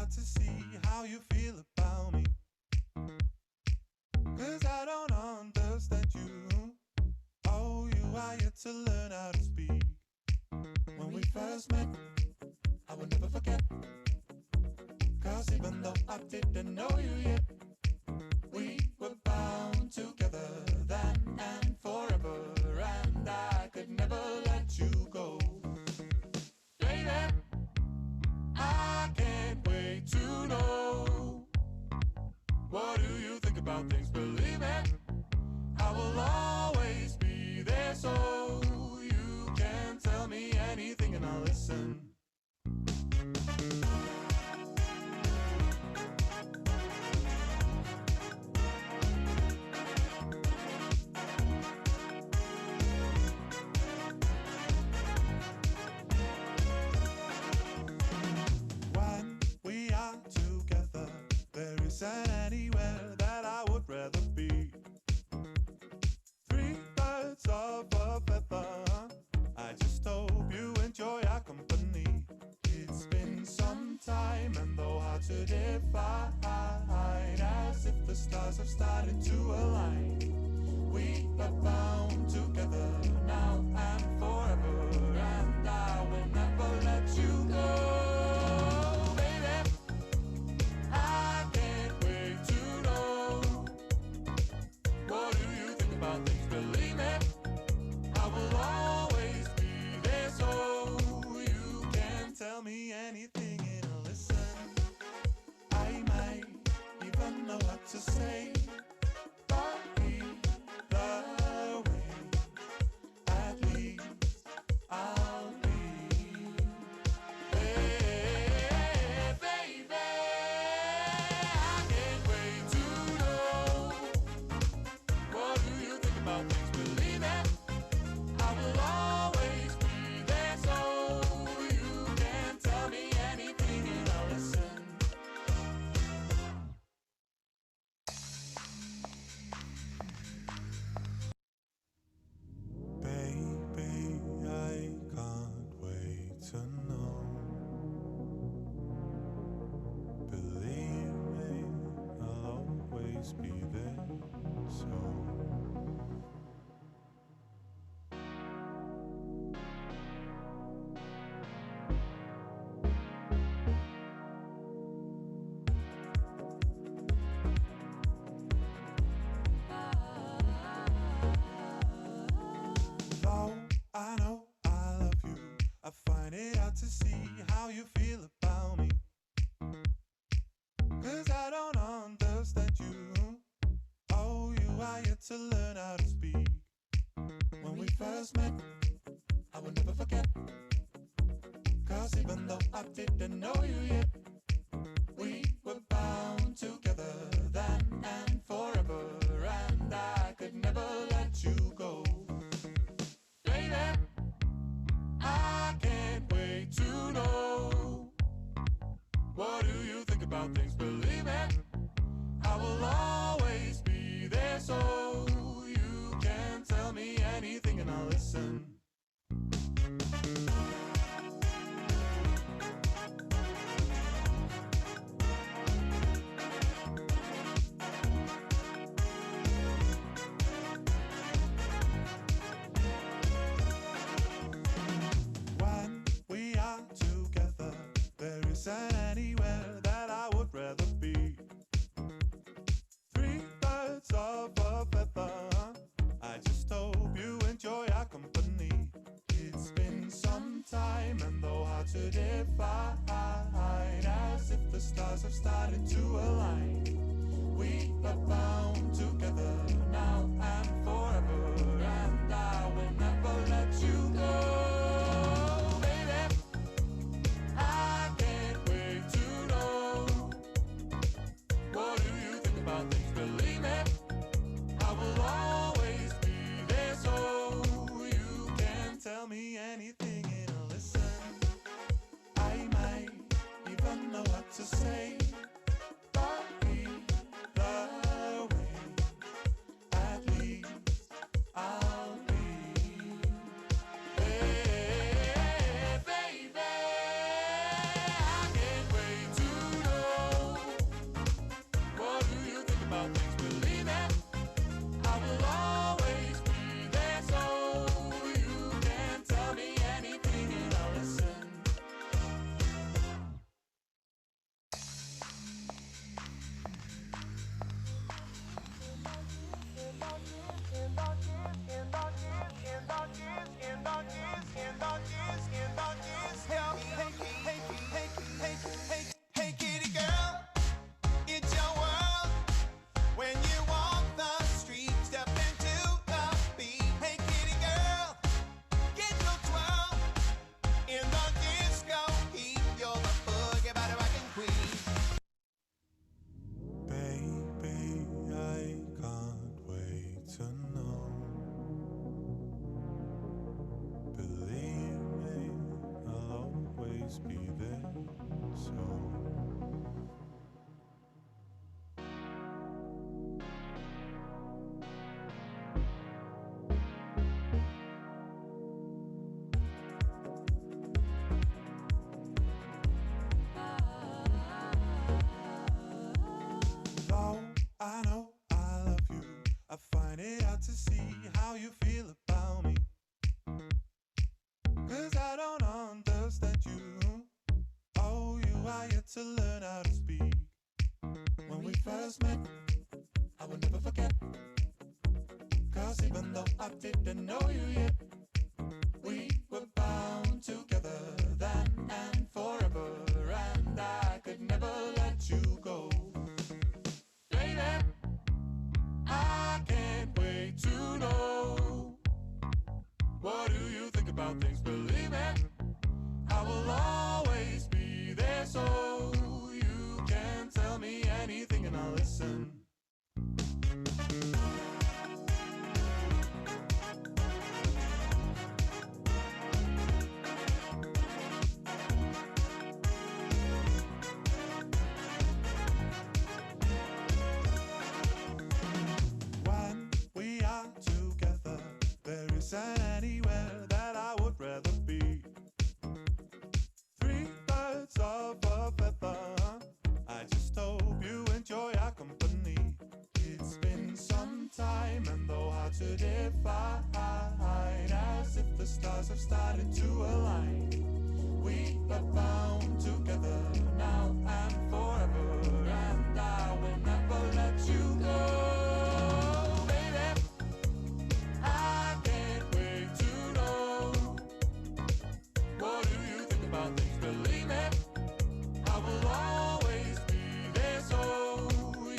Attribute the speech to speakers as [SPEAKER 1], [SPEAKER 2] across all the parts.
[SPEAKER 1] out to see how you feel about me. 'Cause I don't understand you. Oh, you are yet to learn how to speak. When we first met, I will never forget. 'Cause even though I didn't know you yet, we were bound together then and forever. And I could never let you go. Baby, I can't wait to know. What do you think about things? Believe it, I will always be there, so you can tell me anything and I'll listen. When we are together, there isn't anywhere that I would rather be. Three birds of a feather. I just hope you enjoy our company. It's been some time and though hard to define, as if the stars have started to align. We are bound together now and forever, and I will never let you go. Baby, I can't wait to know. What do you think about things? Believe me, I will always be there, so you can tell me anything and I'll listen. I might even know what to say, but either way, at least I'll be there. Baby, I can't wait to know. What do you think about things? Believe it, I will always be there, so you can tell me anything and I'll listen. Baby, I can't wait to know. Believe me, I'll always be there, so though I know I love you, I find it hard to see how you feel about me. 'Cause I don't understand you. Oh, you are yet to learn how to speak. When we first met, I will never forget. 'Cause even though I didn't know you yet, we were bound together then and forever, and I could never let you go. Baby, I can't wait to know. What do you think about things? Believe it, I will always be there, so you can tell me anything and I'll listen. When we are together, there isn't anywhere that I would rather be. Three birds of a feather. I just hope you enjoy our company. It's been some time and though hard to define, as if the stars have started to align. We are bound together now and forever, and I will never let you go. Baby, I can't wait to know. What do you think about things? Believe me, I will always be there, so you can tell me anything and I'll listen. I might even know what to say, but either way, out to see how you feel about me. 'Cause I don't understand you. Oh, you are yet to learn how to speak. When we first met, I will never forget. 'Cause even though I didn't know you yet, we were bound together then and forever, and I could never let you go. Baby, I can't wait to know. What do you think about things? Believe me, I will always be there, so you can tell me anything and I'll listen. When we are together, there isn't anywhere that I would rather be. Three birds of a feather. I just hope you enjoy our company. It's been some time and though hard to define, as if the stars have started to align. We are bound together now and forever, and I will never let you go. Baby, I can't wait to know. What do you think about things? Believe me, I will always be there, so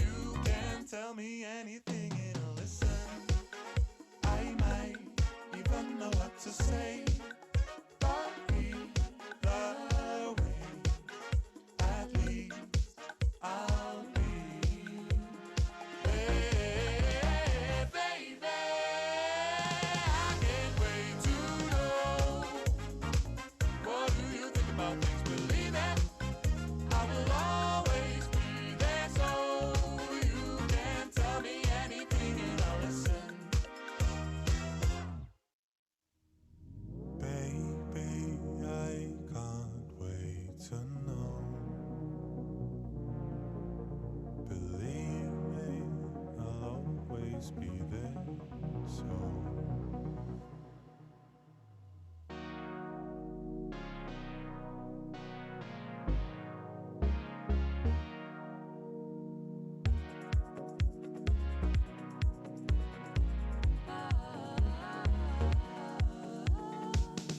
[SPEAKER 1] you can tell me anything and I'll listen. I might even know what to say, but either way, at least I'll be. Hey, baby, I can't wait to know. What do you think about things? Believe it, I will always be there, so you can tell me anything and I'll listen. Baby, I can't wait to know. Believe me, I'll always be there, so.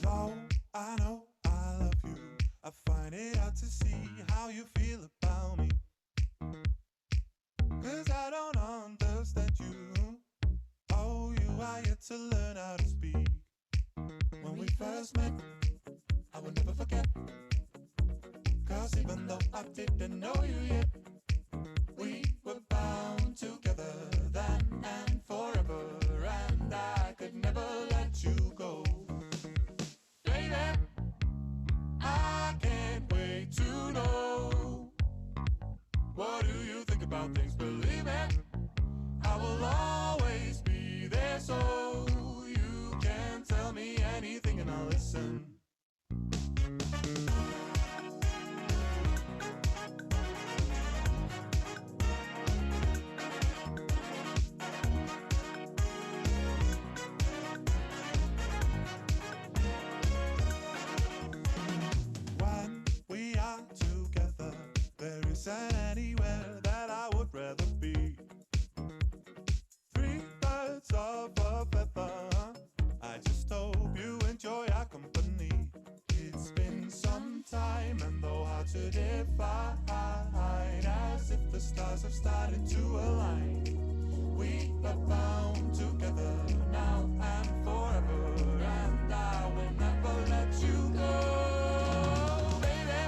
[SPEAKER 1] Though I know I love you, I find it hard to see how you feel about me. 'Cause I don't understand you. Oh, you are yet to learn how to speak. When we first met, I will never forget. 'Cause even though I didn't know you yet, we were bound together then and forever, and I could never let you go. Baby, I can't wait to know. What do you think about things? Believe me, I will always be there, so you can tell me anything and I'll listen. When we are together, there isn't anywhere that I would rather be. Three birds of a feather. I just hope you enjoy our company. It's been some time and though hard to define, as if the stars have started to align. We are bound together now and forever, and I will never let you go. Baby,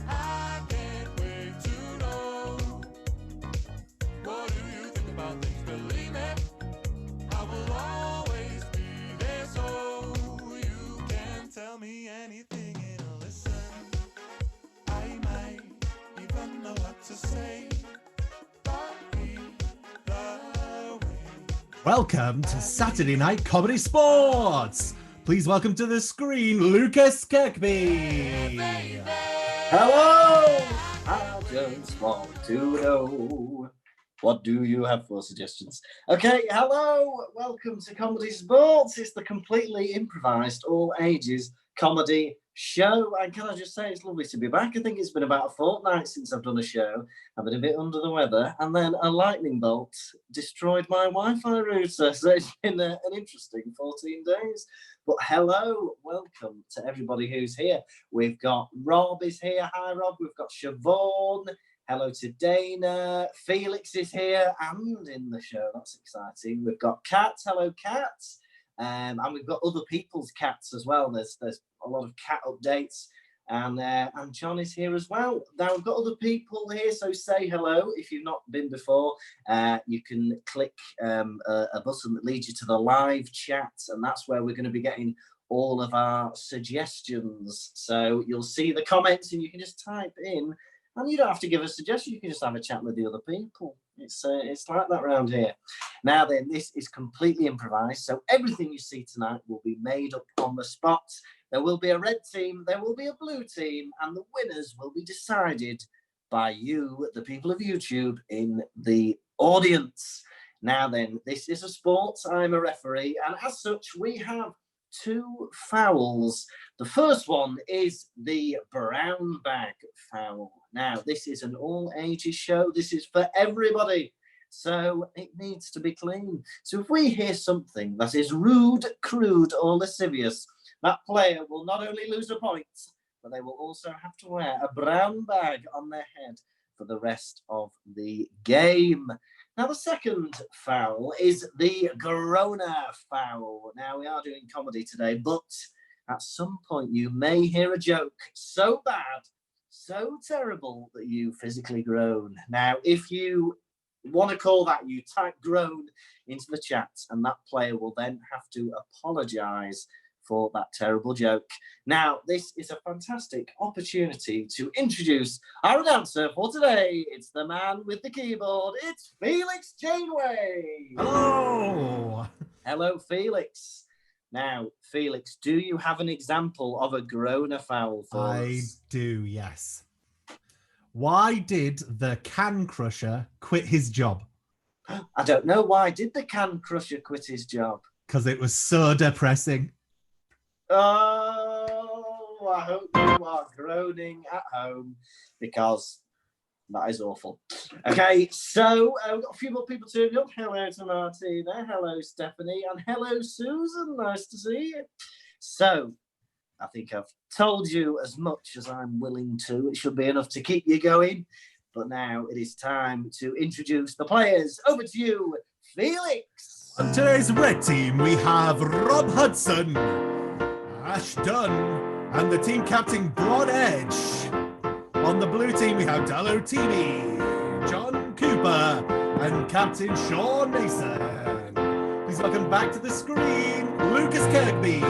[SPEAKER 1] I can't wait to know. What do you think about things? Believe me, I will always be there, so you can tell me anything and I'll listen. I might even know what to say, but either way.
[SPEAKER 2] Welcome to Saturday Night Comedy Sports. Please welcome to the screen, Lucas Kirkby.
[SPEAKER 3] Hello! I just want to know What do you have for suggestions? Okay, hello, welcome to ComedySportz. It's the completely improvised, all ages comedy show. And can I just say, it's lovely to be back. I think it's been about a fortnight since I've done a show. I've been a bit under the weather, and then a lightning bolt destroyed my Wi-Fi router. So it's been an interesting 14 days. But hello, welcome to everybody who's here. We've got Rob is here. Hi, Rob. We've got Siobhan. Hello to Dana. Felix is here and in the show. That's exciting. We've got Kat. Hello, Kat. And we've got other people's cats as well. There's a lot of cat updates. And John is here as well. Now, we've got other people here, so say hello. If you've not been before, you can click a button that leads you to the live chat, and that's where we're going to be getting all of our suggestions. So you'll see the comments, and you can just type in. And you don't have to give a suggestion. You can just have a chat with the other people. It's like that around here. Now then, this is completely improvised. So everything you see tonight will be made up on the spot. There will be a red team. There will be a blue team. And the winners will be decided by you, the people of YouTube, in the audience. Now then, this is a sport. I'm a referee. And as such, we have 2 fouls. The first one is the brown bag foul. Now, this is an all ages show. This is for everybody. So it needs to be clean. So if we hear something that is rude, crude, or lascivious, that player will not only lose a point, but they will also have to wear a brown bag on their head for the rest of the game. Now, the second foul is the Corona foul. Now, we are doing comedy today, but at some point you may hear a joke so bad, so terrible that you physically groan. Now, if you want to call that, you type groan into the chat, and that player will then have to apologise for that terrible joke. Now, this is a fantastic opportunity to introduce our announcer for today. It's the man with the keyboard. It's Felix Janeway.
[SPEAKER 2] Hello.
[SPEAKER 3] Hello, Felix. Now, Felix, do you have an example of a groaner foul for us?
[SPEAKER 2] I do, yes. Why did the can crusher quit his job?
[SPEAKER 3] I don't know. Why did the can crusher quit his job?
[SPEAKER 2] Because it was so depressing.
[SPEAKER 3] Oh, I hope you are groaning at home, because that is awful. Okay, so we've got a few more people tuning up. Hello to Martina, hello Stephanie, and hello Susan. Nice to see you. So, I think I've told you as much as I'm willing to. It should be enough to keep you going. But now it is time to introduce the players. Over to you, Felix.
[SPEAKER 2] On today's red team, we have Rob Hudson, Ash Dunn, and the team captain Broad Edge. On the blue team, we have Dallo TV, John Cooper, and Captain Sean Mason. Please welcome back to the screen, Lucas Kirkby.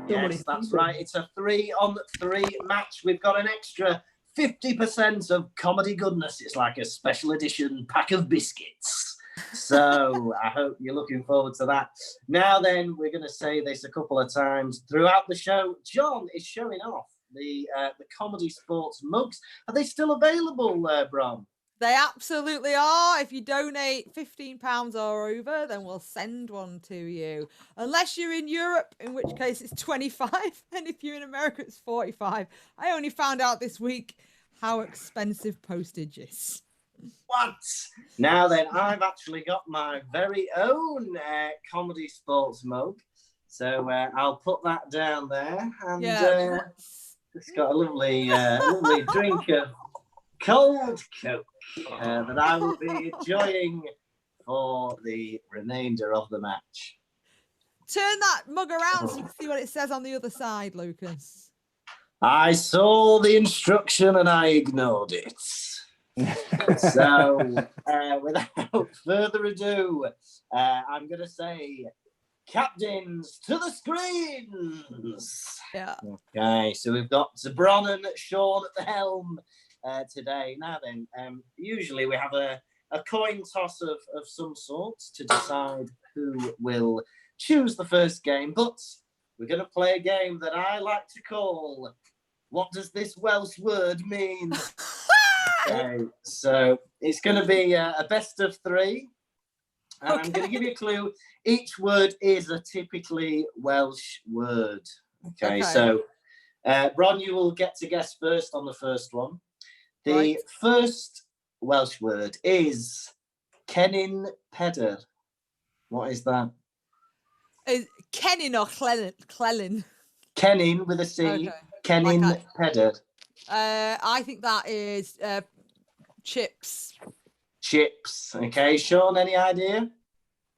[SPEAKER 3] Yes, that's right. It's a 3-on-3 match. We've got an extra 50% of comedy goodness. It's like a special edition pack of biscuits. So I hope you're looking forward to that. Now then, we're going to say this a couple of times throughout the show. John is showing off the ComedySportz mugs. Are they still available, Bron?
[SPEAKER 4] They absolutely are. If you donate £15 or over, then we'll send one to you. Unless you're in Europe, in which case it's 25. And if you're in America, it's 45. I only found out this week how expensive postage is.
[SPEAKER 3] What? Now then, I've actually got my very own ComedySportz mug. So I'll put that down there. And it's got a lovely drink of cold Coke that I will be enjoying for the remainder of the match.
[SPEAKER 4] Turn that mug around so you can see what it says on the other side, Lucas.
[SPEAKER 3] I saw the instruction and I ignored it. So, without further ado, I'm going to say, captains to the screens.
[SPEAKER 4] Yeah.
[SPEAKER 3] Okay, so we've got Bron and Sean at the helm today. Now then, usually we have a coin toss of some sort to decide who will choose the first game, but we're going to play a game that I like to call, what does this Welsh word mean? Okay, so it's going to be a best of three. And I'm going to give you a clue. Each word is a typically Welsh word. Okay. So Bron, you will get to guess first on the first one. The first Welsh word is Cennin Peder. What is that?
[SPEAKER 4] Is Cennin or Clelin?
[SPEAKER 3] Cennin with a C.
[SPEAKER 4] Okay.
[SPEAKER 3] Cennin Peder.
[SPEAKER 4] I think that is chips.
[SPEAKER 3] Chips. Okay, Sean, any idea?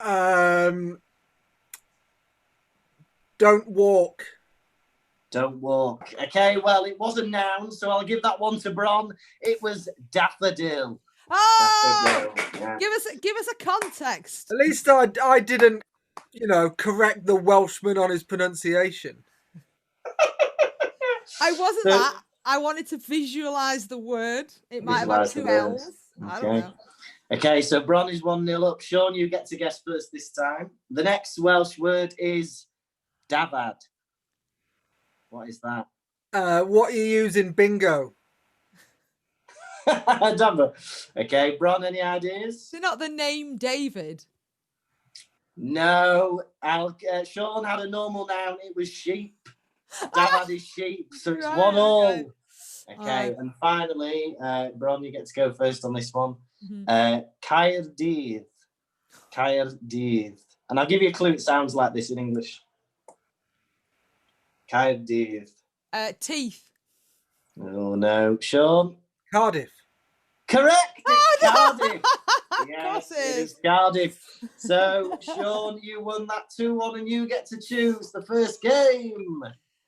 [SPEAKER 5] Don't walk.
[SPEAKER 3] Don't walk. Okay, well, it was a noun, so I'll give that one to Bron. It was daffodil.
[SPEAKER 4] Oh!
[SPEAKER 3] Daffodil. Yeah.
[SPEAKER 4] Give us a context.
[SPEAKER 5] At least I didn't, correct the Welshman on his pronunciation.
[SPEAKER 4] I wasn't that. I wanted to visualize the word. It might have had two L's.
[SPEAKER 3] Okay.
[SPEAKER 4] I don't know.
[SPEAKER 3] Okay, so Bron is 1-0 up. Sean, you get to guess first this time. The next Welsh word is dafad. What is that?
[SPEAKER 5] What you use in bingo?
[SPEAKER 3] Dafad. Okay, Bron, any ideas?
[SPEAKER 4] Is it not the name David?
[SPEAKER 3] No. Sean had a normal noun. It was sheep. Dafad is sheep, so it's 1-1. Okay, and finally, Bron, you get to go first on this one. Caerdydd. Caerdydd. And I'll give you a clue. It sounds like this in English. Caerdydd.
[SPEAKER 4] Teeth.
[SPEAKER 3] Oh, no. Sean?
[SPEAKER 5] Cardiff.
[SPEAKER 3] Correct! It's
[SPEAKER 4] Oh,
[SPEAKER 3] Cardiff. Yes, it is Cardiff. So, Sean, you won that 2-1 and you get to choose the first game.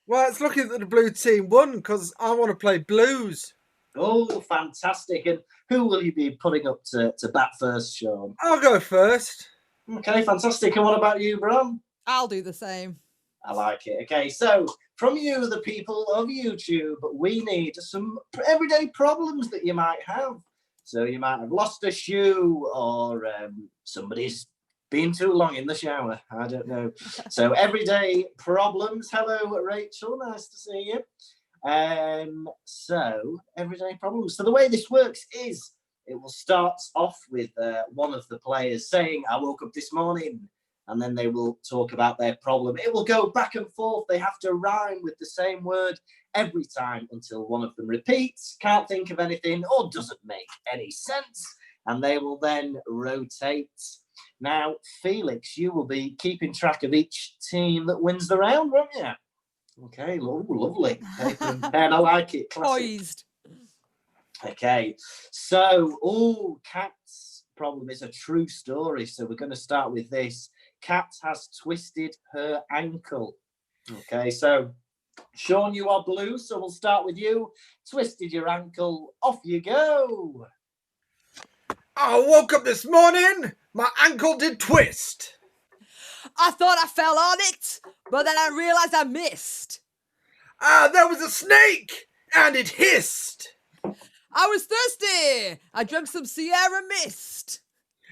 [SPEAKER 5] Well, it's looking that the blue team won because I want to play blues.
[SPEAKER 3] Oh, fantastic. And who will you be putting up to bat first, Sean?
[SPEAKER 5] I'll go first.
[SPEAKER 3] Okay, fantastic. And what about you, Bron?
[SPEAKER 4] I'll do the same.
[SPEAKER 3] I like it. Okay, so from you, the people of YouTube, we need some everyday problems that you might have. So you might have lost a shoe or somebody's been too long in the shower. I don't know. So everyday problems. Hello, Rachel. Nice to see you. So everyday problems. So the way this works is it will start off with one of the players saying, I woke up this morning, and then they will talk about their problem. It will go back and forth. They have to rhyme with the same word every time until one of them repeats, can't think of anything, or doesn't make any sense, and they will then rotate. Now, Felix, you will be keeping track of each team that wins the round, won't you? Okay, lovely. Paper and pen, I like it. Classic.
[SPEAKER 4] Poised.
[SPEAKER 3] Okay, so, Kat's problem is a true story, so we're going to start with this. Kat has twisted her ankle. Okay, so, Sean, you are blue, so we'll start with you. Twisted your ankle, off you go.
[SPEAKER 5] I woke up this morning, my ankle did twist.
[SPEAKER 4] I thought I fell on it, but then I realized I missed.
[SPEAKER 5] There was a snake, and it hissed.
[SPEAKER 4] I was thirsty. I drank some Sierra Mist.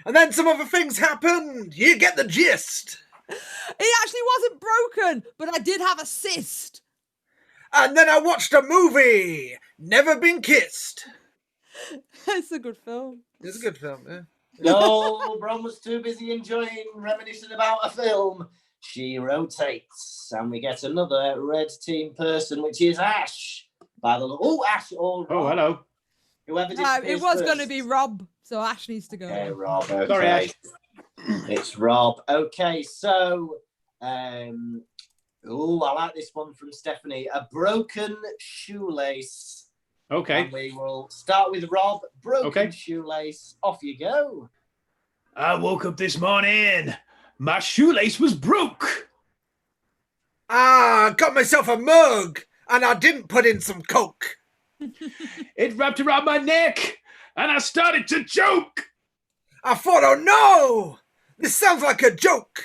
[SPEAKER 5] And then some other things happened. You get the gist.
[SPEAKER 4] It actually wasn't broken, but I did have a cyst.
[SPEAKER 5] And then I watched a movie, Never Been Kissed.
[SPEAKER 4] It's a good film.
[SPEAKER 5] It's a good film, yeah.
[SPEAKER 3] No, Bron was too busy reminiscing about a film. She rotates, and we get another red team person, which is Ash. Ash or Rob.
[SPEAKER 6] Oh, hello.
[SPEAKER 3] Whoever did
[SPEAKER 4] it was going to be Rob, so Ash needs to go.
[SPEAKER 3] Okay, Rob. Okay.
[SPEAKER 6] Sorry, Ash.
[SPEAKER 3] It's Rob. Okay, so, I like this one from Stephanie. A broken shoelace.
[SPEAKER 6] Okay.
[SPEAKER 3] And we will start with Rob. Broken shoelace. Off you go.
[SPEAKER 6] I woke up this morning. My shoelace was broke.
[SPEAKER 5] Got myself a mug, and I didn't put in some Coke.
[SPEAKER 6] It wrapped around my neck, and I started to choke.
[SPEAKER 5] I thought, oh no, this sounds like a joke.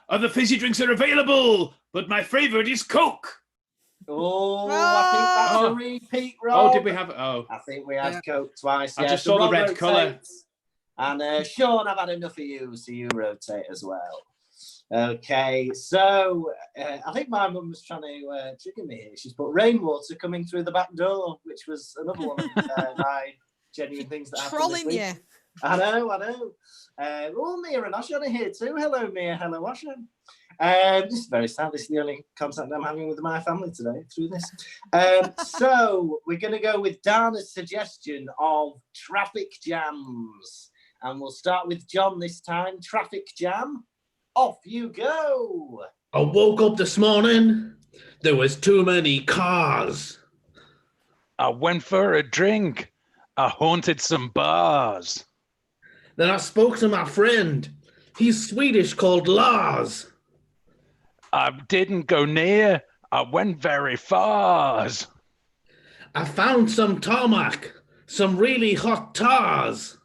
[SPEAKER 6] Other fizzy drinks are available, but my favorite is Coke.
[SPEAKER 3] Oh, I think that's a repeat, Rob.
[SPEAKER 6] Oh, did we have? Oh,
[SPEAKER 3] I think we had Coke twice.
[SPEAKER 6] I just saw the red colour.
[SPEAKER 3] And Sean, I've had enough of you, so you rotate as well. Okay, so I think my mum was trying to trigger me here. She's put rainwater coming through the back door, which was another one of my genuine things that happened this
[SPEAKER 4] Trolling
[SPEAKER 3] week.
[SPEAKER 4] you.
[SPEAKER 3] I know. Mia and Asha are here too. Hello, Mia. Hello, Asha. This is very sad. This is the only contact I'm having with my family today through this. So we're going to go with Dana's suggestion of traffic jams. And we'll start with John this time. Traffic jam. Off you go.
[SPEAKER 6] I woke up this morning. There was too many cars.
[SPEAKER 7] I went for a drink. I haunted some bars.
[SPEAKER 6] Then I spoke to my friend. He's Swedish, called Lars.
[SPEAKER 7] I didn't go near. I went very far.
[SPEAKER 6] I found some tarmac, some really hot tars.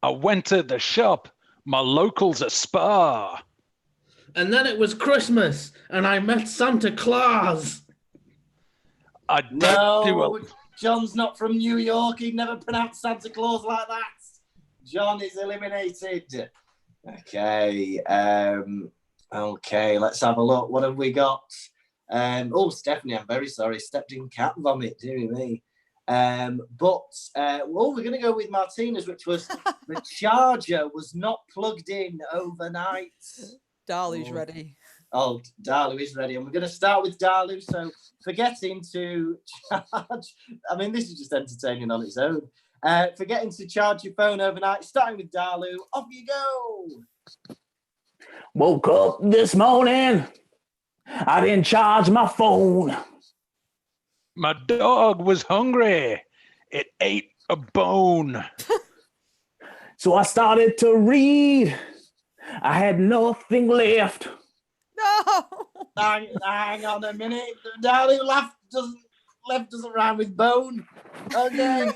[SPEAKER 7] I went to the shop. My local's a spa.
[SPEAKER 6] And then it was Christmas, and I met Santa Claus.
[SPEAKER 7] I don't do
[SPEAKER 3] No,
[SPEAKER 7] a...
[SPEAKER 3] John's not from New York. He'd never pronounce Santa Claus like that. John is eliminated. Okay. Okay, let's have a look. What have we got? Stephanie, I'm very sorry. Stepped in cat vomit, dearie me. We're going to go with Martina's, which was the charger was not plugged in overnight.
[SPEAKER 4] Darlu's ready.
[SPEAKER 3] Oh, Darlu is ready. And we're going to start with Darlu. So forgetting to charge. I mean, this is just entertaining on its own. Forgetting to charge your phone overnight. Starting with Darlu. Off you go.
[SPEAKER 6] Woke up this morning. I didn't charge my phone.
[SPEAKER 7] My dog was hungry. It ate a bone.
[SPEAKER 6] So I started to read. I had nothing left.
[SPEAKER 4] No.
[SPEAKER 3] Hang on a minute. Darlu left doesn't rhyme with bone. Okay.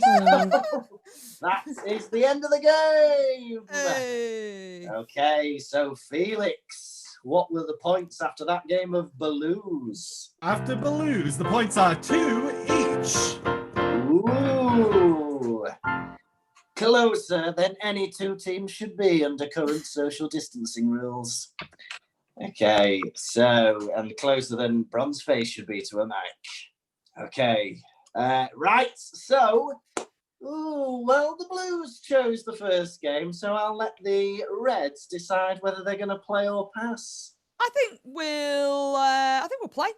[SPEAKER 3] That is the end of the game.
[SPEAKER 4] Hey.
[SPEAKER 3] Okay, so Felix, what were the points after that game of Baloos?
[SPEAKER 2] After Baloos, the points are 2 each.
[SPEAKER 3] Ooh. Closer than any two teams should be under current social distancing rules. Okay, so, and closer than Bronze Face should be to a mic. Okay, right, so, the Blues chose the first game, so I'll let the Reds decide whether they're going to play or pass.
[SPEAKER 4] I think we'll play.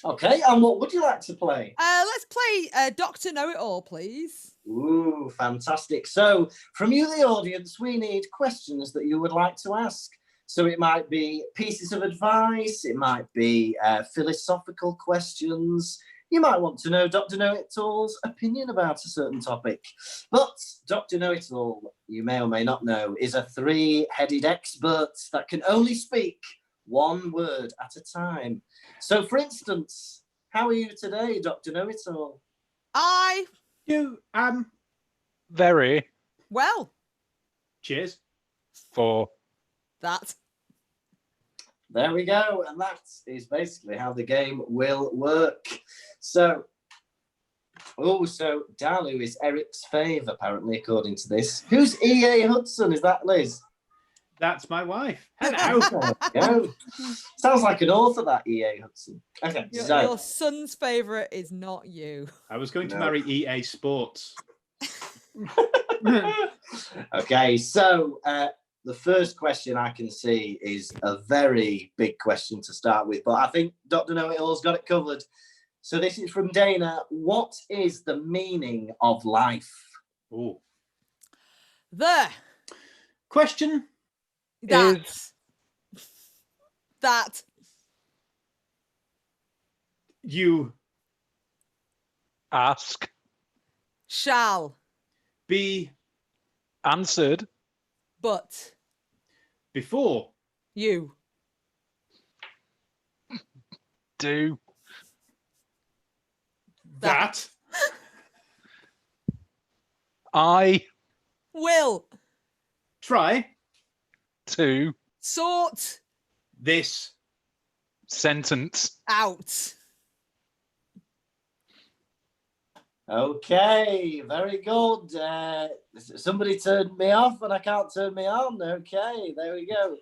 [SPEAKER 3] Okay, and what would you like to play?
[SPEAKER 4] Let's play Dr. Know-It-All, please.
[SPEAKER 3] Ooh, fantastic. So, from you, the audience, we need questions that you would like to ask. So it might be pieces of advice, it might be philosophical questions. You might want to know Dr. Know-It-All's opinion about a certain topic. But Dr. Know-It-All, you may or may not know, is a three-headed expert that can only speak one word at a time. So, for instance, how are you today, Dr. Know-It-All?
[SPEAKER 6] You,
[SPEAKER 7] Very
[SPEAKER 4] Well,
[SPEAKER 6] cheers.
[SPEAKER 7] for
[SPEAKER 4] that.
[SPEAKER 3] There we go. And that is basically how the game will work. So Darlu is Eric's fave, apparently, according to this. Who's E.A. Hudson? Is that Liz?
[SPEAKER 6] That's my wife. Hello.
[SPEAKER 3] Go. Sounds like an author, that E.A. Hudson. Okay,
[SPEAKER 4] Your son's favourite is not you.
[SPEAKER 6] I was going to marry EA Sports.
[SPEAKER 3] Okay, so the first question I can see is a very big question to start with, but I think Dr. Know-It-All's got it covered. So this is from Dana. What is the meaning of life?
[SPEAKER 6] Oh.
[SPEAKER 4] The
[SPEAKER 6] Question.
[SPEAKER 4] that
[SPEAKER 6] You
[SPEAKER 7] ask,
[SPEAKER 4] shall
[SPEAKER 6] be
[SPEAKER 7] answered,
[SPEAKER 4] but
[SPEAKER 6] before
[SPEAKER 4] you
[SPEAKER 7] do
[SPEAKER 6] that
[SPEAKER 7] I
[SPEAKER 4] will
[SPEAKER 6] try
[SPEAKER 7] to
[SPEAKER 4] sort
[SPEAKER 6] this
[SPEAKER 7] sentence
[SPEAKER 4] out
[SPEAKER 3] Okay, very good. Somebody turned me off and I can't turn me on. Okay, there we go.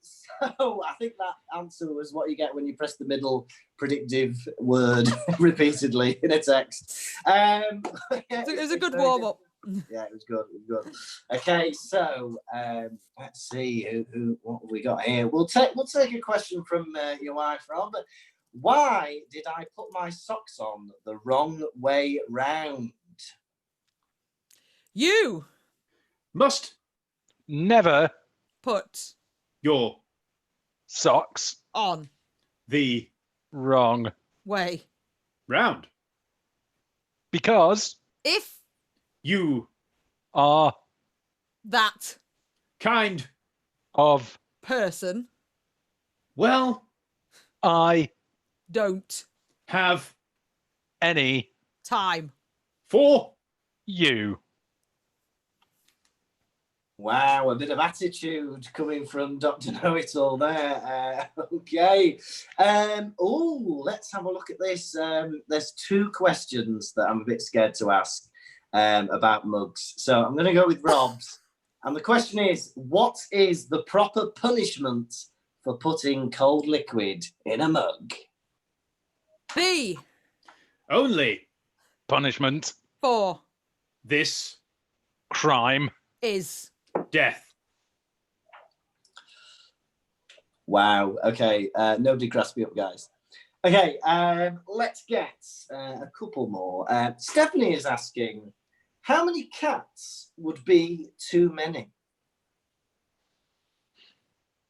[SPEAKER 3] So I think that answer was what you get when you press the middle predictive word repeatedly in a text.
[SPEAKER 4] It was a good warm-up.
[SPEAKER 3] Yeah, it was good. Okay, so let's see what have we got here. We'll take a question from your wife, Rob. Why did I put my socks on the wrong way round?
[SPEAKER 4] You
[SPEAKER 2] Must
[SPEAKER 7] Never
[SPEAKER 4] put
[SPEAKER 2] your
[SPEAKER 7] socks
[SPEAKER 4] on
[SPEAKER 2] the
[SPEAKER 7] wrong
[SPEAKER 4] way.
[SPEAKER 2] round.
[SPEAKER 7] because
[SPEAKER 4] If
[SPEAKER 2] You
[SPEAKER 7] are
[SPEAKER 4] that
[SPEAKER 2] kind.
[SPEAKER 7] of
[SPEAKER 4] person
[SPEAKER 2] Well,
[SPEAKER 7] I
[SPEAKER 4] don't
[SPEAKER 2] have
[SPEAKER 7] any
[SPEAKER 4] time.
[SPEAKER 2] for
[SPEAKER 7] you.
[SPEAKER 3] Wow, a bit of attitude coming from Dr. Know-It-All there. Okay. Let's have a look at this. There's two questions that I'm a bit scared to ask about mugs. So I'm going to go with Rob's. And the question is, what is the proper punishment for putting cold liquid in a mug?
[SPEAKER 4] B
[SPEAKER 2] only
[SPEAKER 7] Punishment,
[SPEAKER 4] for
[SPEAKER 2] this
[SPEAKER 7] crime,
[SPEAKER 4] is
[SPEAKER 2] death.
[SPEAKER 3] Wow. Okay. Nobody grasp me up, guys. Okay. Let's get a couple more. Stephanie is asking, how many cats would be too many?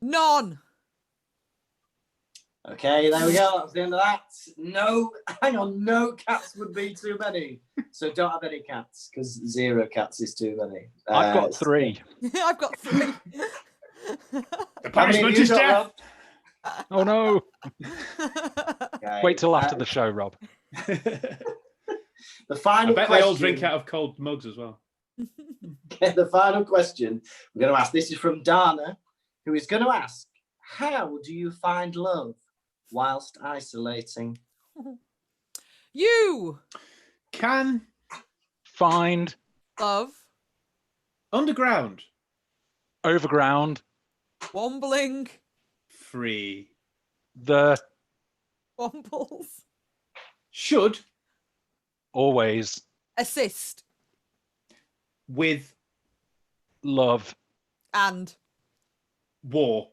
[SPEAKER 4] none.
[SPEAKER 3] Okay, there we go. That's the end of that. No, hang on. No cats would be too many. So don't have any cats because 0 cats is too many.
[SPEAKER 7] I've got 3.
[SPEAKER 4] I've got 3.
[SPEAKER 2] The
[SPEAKER 3] How many have
[SPEAKER 2] punishment
[SPEAKER 3] you
[SPEAKER 2] is
[SPEAKER 3] got,
[SPEAKER 2] death.
[SPEAKER 3] Rob?
[SPEAKER 7] Oh no.
[SPEAKER 3] Okay,
[SPEAKER 7] Wait till after the show, Rob.
[SPEAKER 3] The
[SPEAKER 2] I
[SPEAKER 3] final
[SPEAKER 2] bet
[SPEAKER 3] question.
[SPEAKER 2] they all drink out of cold mugs as well.
[SPEAKER 3] The final question we're going to ask. This is from Dana, who is going to ask, how do you find love whilst isolating?
[SPEAKER 4] You
[SPEAKER 2] Can
[SPEAKER 7] Find
[SPEAKER 4] love
[SPEAKER 2] underground
[SPEAKER 7] overground
[SPEAKER 4] wombling
[SPEAKER 2] free
[SPEAKER 7] the
[SPEAKER 4] wombles
[SPEAKER 2] should
[SPEAKER 7] always
[SPEAKER 4] assist
[SPEAKER 2] with
[SPEAKER 7] love
[SPEAKER 4] and
[SPEAKER 2] war.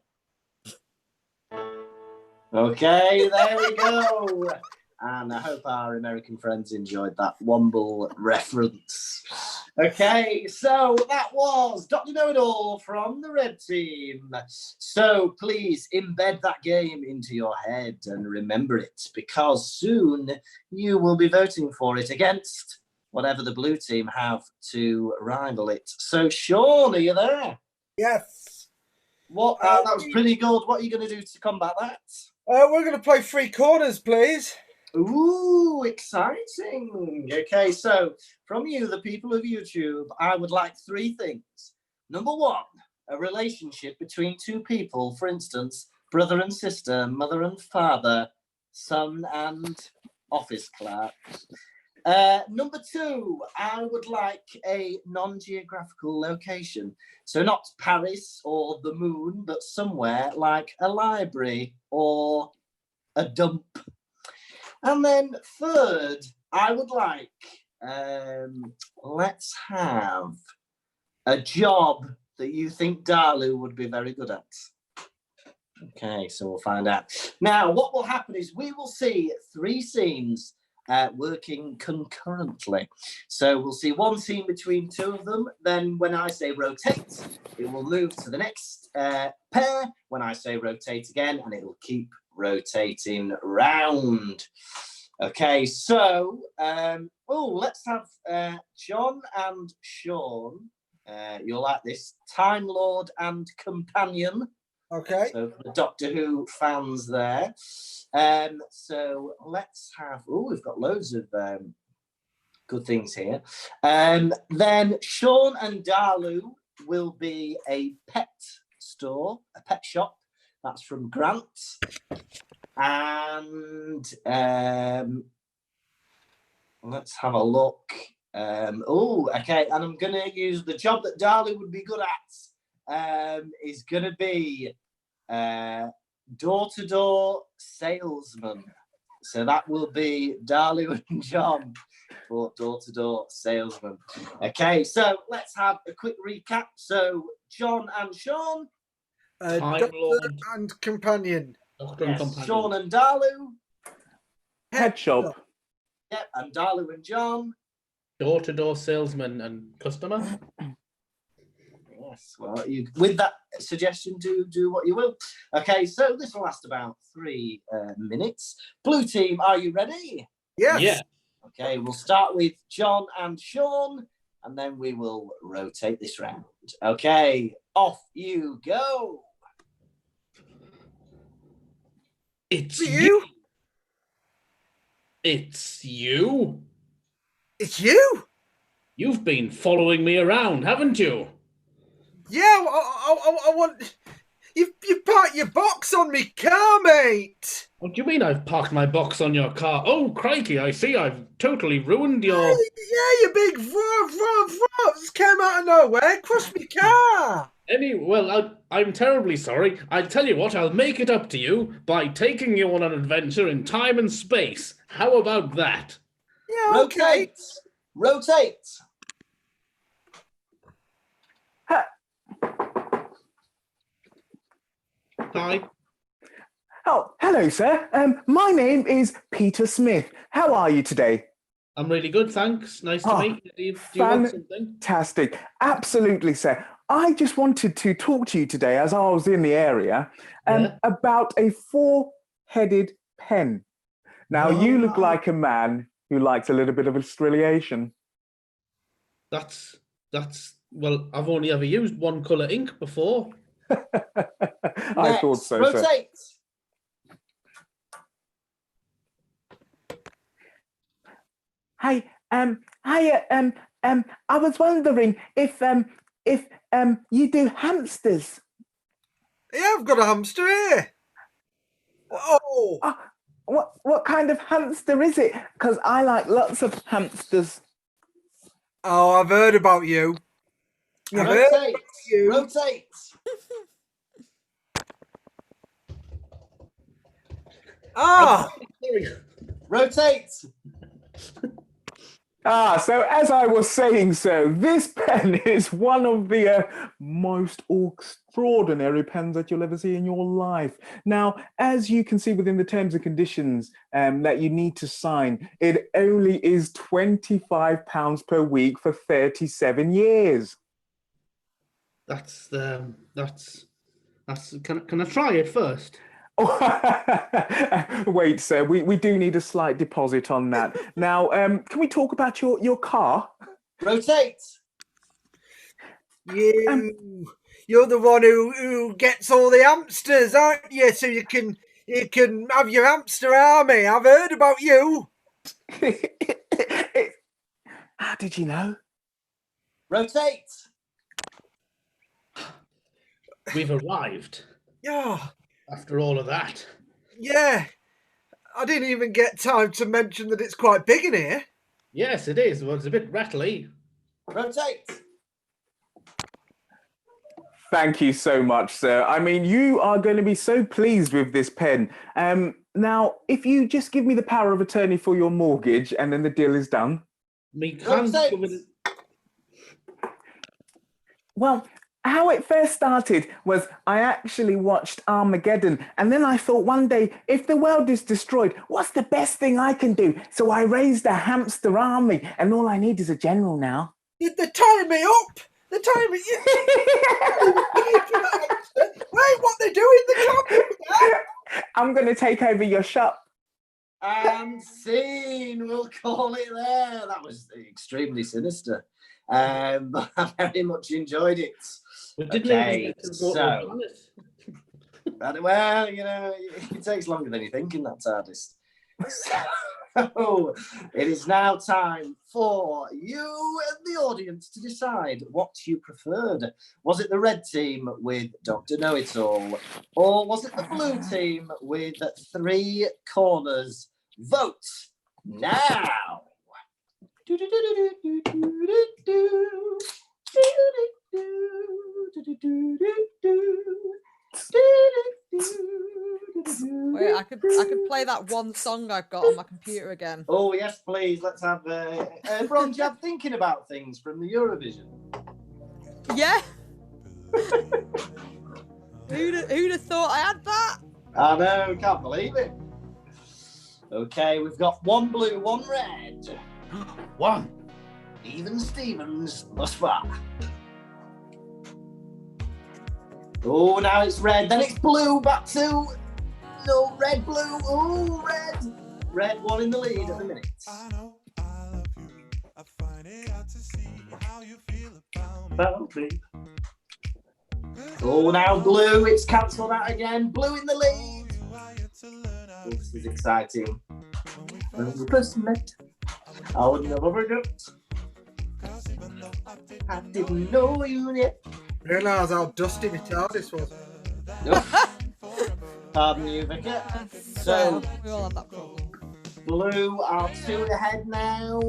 [SPEAKER 3] Okay, there we go. And I hope our American friends enjoyed that Womble reference. Okay, so that was Dr. Know-It-All from the Red Team. So please embed that game into your head and remember it, because soon you will be voting for it against whatever the blue team have to rival it. So Sean, are you there?
[SPEAKER 5] Yes.
[SPEAKER 3] What? That was pretty good. What are you going to do to combat that?
[SPEAKER 5] We're going to play 3 corners, please.
[SPEAKER 3] Ooh, exciting. Okay, so from you, the people of YouTube, I would like 3 things. Number 1, a relationship between 2 people, for instance, brother and sister, mother and father, son and office clerk. Number 2, I would like a non-geographical location. So not Paris or the moon, but somewhere like a library or a dump. And then 3rd, I would like, let's have a job that you think Dalu would be very good at. Okay, so we'll find out. Now, what will happen is we will see 3 scenes working concurrently. So we'll see one scene between 2 of them. Then when I say rotate, it will move to the next pair. When I say rotate again, and it will keep rotating round. Okay, so let's have John and Sean. You'll like this. Time Lord and Companion.
[SPEAKER 5] Okay.
[SPEAKER 3] So for the Doctor Who fans there. So let's have. Oh, we've got loads of good things here. Then Sean and Dalu will be a pet store, a pet shop. That's from Grant. And Let's have a look. Okay, and I'm going to use the job that Darley would be good at. Is going to be door-to-door salesman. So that will be Darley and John for door-to-door salesman. Okay, so let's have a quick recap. So John and Sean.
[SPEAKER 5] Doctor and companion.
[SPEAKER 8] Doctor and companion.
[SPEAKER 3] Sean and Darlu.
[SPEAKER 6] Head shop.
[SPEAKER 3] Yep, and Darlu and John.
[SPEAKER 8] Door-to-door salesman and customer.
[SPEAKER 3] Yes, well, with that suggestion, do what you will. Okay, so this will last about 3 minutes. Blue team, are you ready?
[SPEAKER 5] Yes.
[SPEAKER 8] Yeah.
[SPEAKER 3] Okay, we'll start with John and Sean, and then we will rotate this round. Okay, off you go.
[SPEAKER 8] It's
[SPEAKER 5] you.
[SPEAKER 8] It's you.
[SPEAKER 5] It's you.
[SPEAKER 8] You've been following me around, haven't you?
[SPEAKER 5] Yeah, I want. You parked your box on me car, mate.
[SPEAKER 8] What do you mean I've parked my box on your car? Oh, crikey, I see I've totally ruined your...
[SPEAKER 5] Yeah, you big just came out of nowhere, crushed me car.
[SPEAKER 8] I'm terribly sorry. I tell you what, I'll make it up to you by taking you on an adventure in time and space. How about that?
[SPEAKER 5] Yeah, okay.
[SPEAKER 3] Rotate.
[SPEAKER 8] Hi.
[SPEAKER 6] Oh, hello, sir. My name is Peter Smith. How are you today?
[SPEAKER 8] I'm really good, thanks. Nice to meet you. Do you want something?
[SPEAKER 6] Fantastic. Absolutely, sir. I just wanted to talk to you today, as I was in the area, about a 4-headed pen. Now, you look like a man who likes a little bit of australiation.
[SPEAKER 8] Well, I've only ever used one colour ink before.
[SPEAKER 6] I thought so,
[SPEAKER 3] rotate.
[SPEAKER 6] Sir. Hi, I was wondering if you do hamsters.
[SPEAKER 5] Yeah, I've got a hamster here. Oh.
[SPEAKER 6] What kind of hamster is it? Because I like lots of hamsters.
[SPEAKER 5] Oh, I've heard about you.
[SPEAKER 3] Rotate. Rotate.
[SPEAKER 6] So as I was saying, so this pen is one of the most extraordinary pens that you'll ever see in your life. Now, as you can see within the terms and conditions that you need to sign, it only is £25 per week for 37 years.
[SPEAKER 8] Can I try it first?
[SPEAKER 6] Wait, sir, we do need a slight deposit on that. Now, can we talk about your car?
[SPEAKER 3] Rotate.
[SPEAKER 5] You're the one who gets all the hamsters, aren't you? So you can have your hamster army. I've heard about you.
[SPEAKER 6] How did you know?
[SPEAKER 3] Rotate.
[SPEAKER 8] We've arrived.
[SPEAKER 5] Yeah.
[SPEAKER 8] After all of that.
[SPEAKER 5] Yeah. I didn't even get time to mention that it's quite big in here.
[SPEAKER 8] Yes, it is. Well, it's a bit rattly.
[SPEAKER 3] Rotate.
[SPEAKER 6] Thank you so much, sir. I mean, you are going to be so pleased with this pen. Now, if you just give me the power of attorney for your mortgage and then the deal is done. Well, how it first started was I actually watched Armageddon, and then I thought one day, if the world is destroyed, what's the best thing I can do? So I raised a hamster army, and all I need is a general now.
[SPEAKER 5] They're tying me up. They're tying me. Wait, what they doing?
[SPEAKER 3] I'm going to take over your shop. And scene, we'll call it there. That was extremely sinister. But I very much enjoyed it. Okay, so, well, you know, it takes longer than you think in that TARDIS. So, it is now time for you and the audience to decide what you preferred. Was it the red team with Dr. Know-It-All, or was it the blue team with 3 corners? Vote now.
[SPEAKER 4] Wait, I could play that one song I've got on my computer again.
[SPEAKER 3] Oh yes, please. Let's have. Ron, do you have thinking about things from the Eurovision?
[SPEAKER 4] Yeah. Who'd have thought I had that?
[SPEAKER 3] I know, can't believe it. Okay, we've got one blue, one red.
[SPEAKER 7] One.
[SPEAKER 3] Even Stevens thus far. Oh, now it's red, then it's blue, back to... No, red, blue, oh, red. Red, one in the lead at the minute.
[SPEAKER 1] I know I love you. I find it hard to see how you feel about me.
[SPEAKER 3] About me. Oh, now blue, it's cancelled out again. Blue in the lead. Oh, this is exciting. When we first met, I would never forget. I didn't know you yet.
[SPEAKER 5] Realise how dusty my TARDIS was.
[SPEAKER 3] Pardon you, Vicky. So,
[SPEAKER 4] we all have that problem.
[SPEAKER 3] blue are 2 ahead now.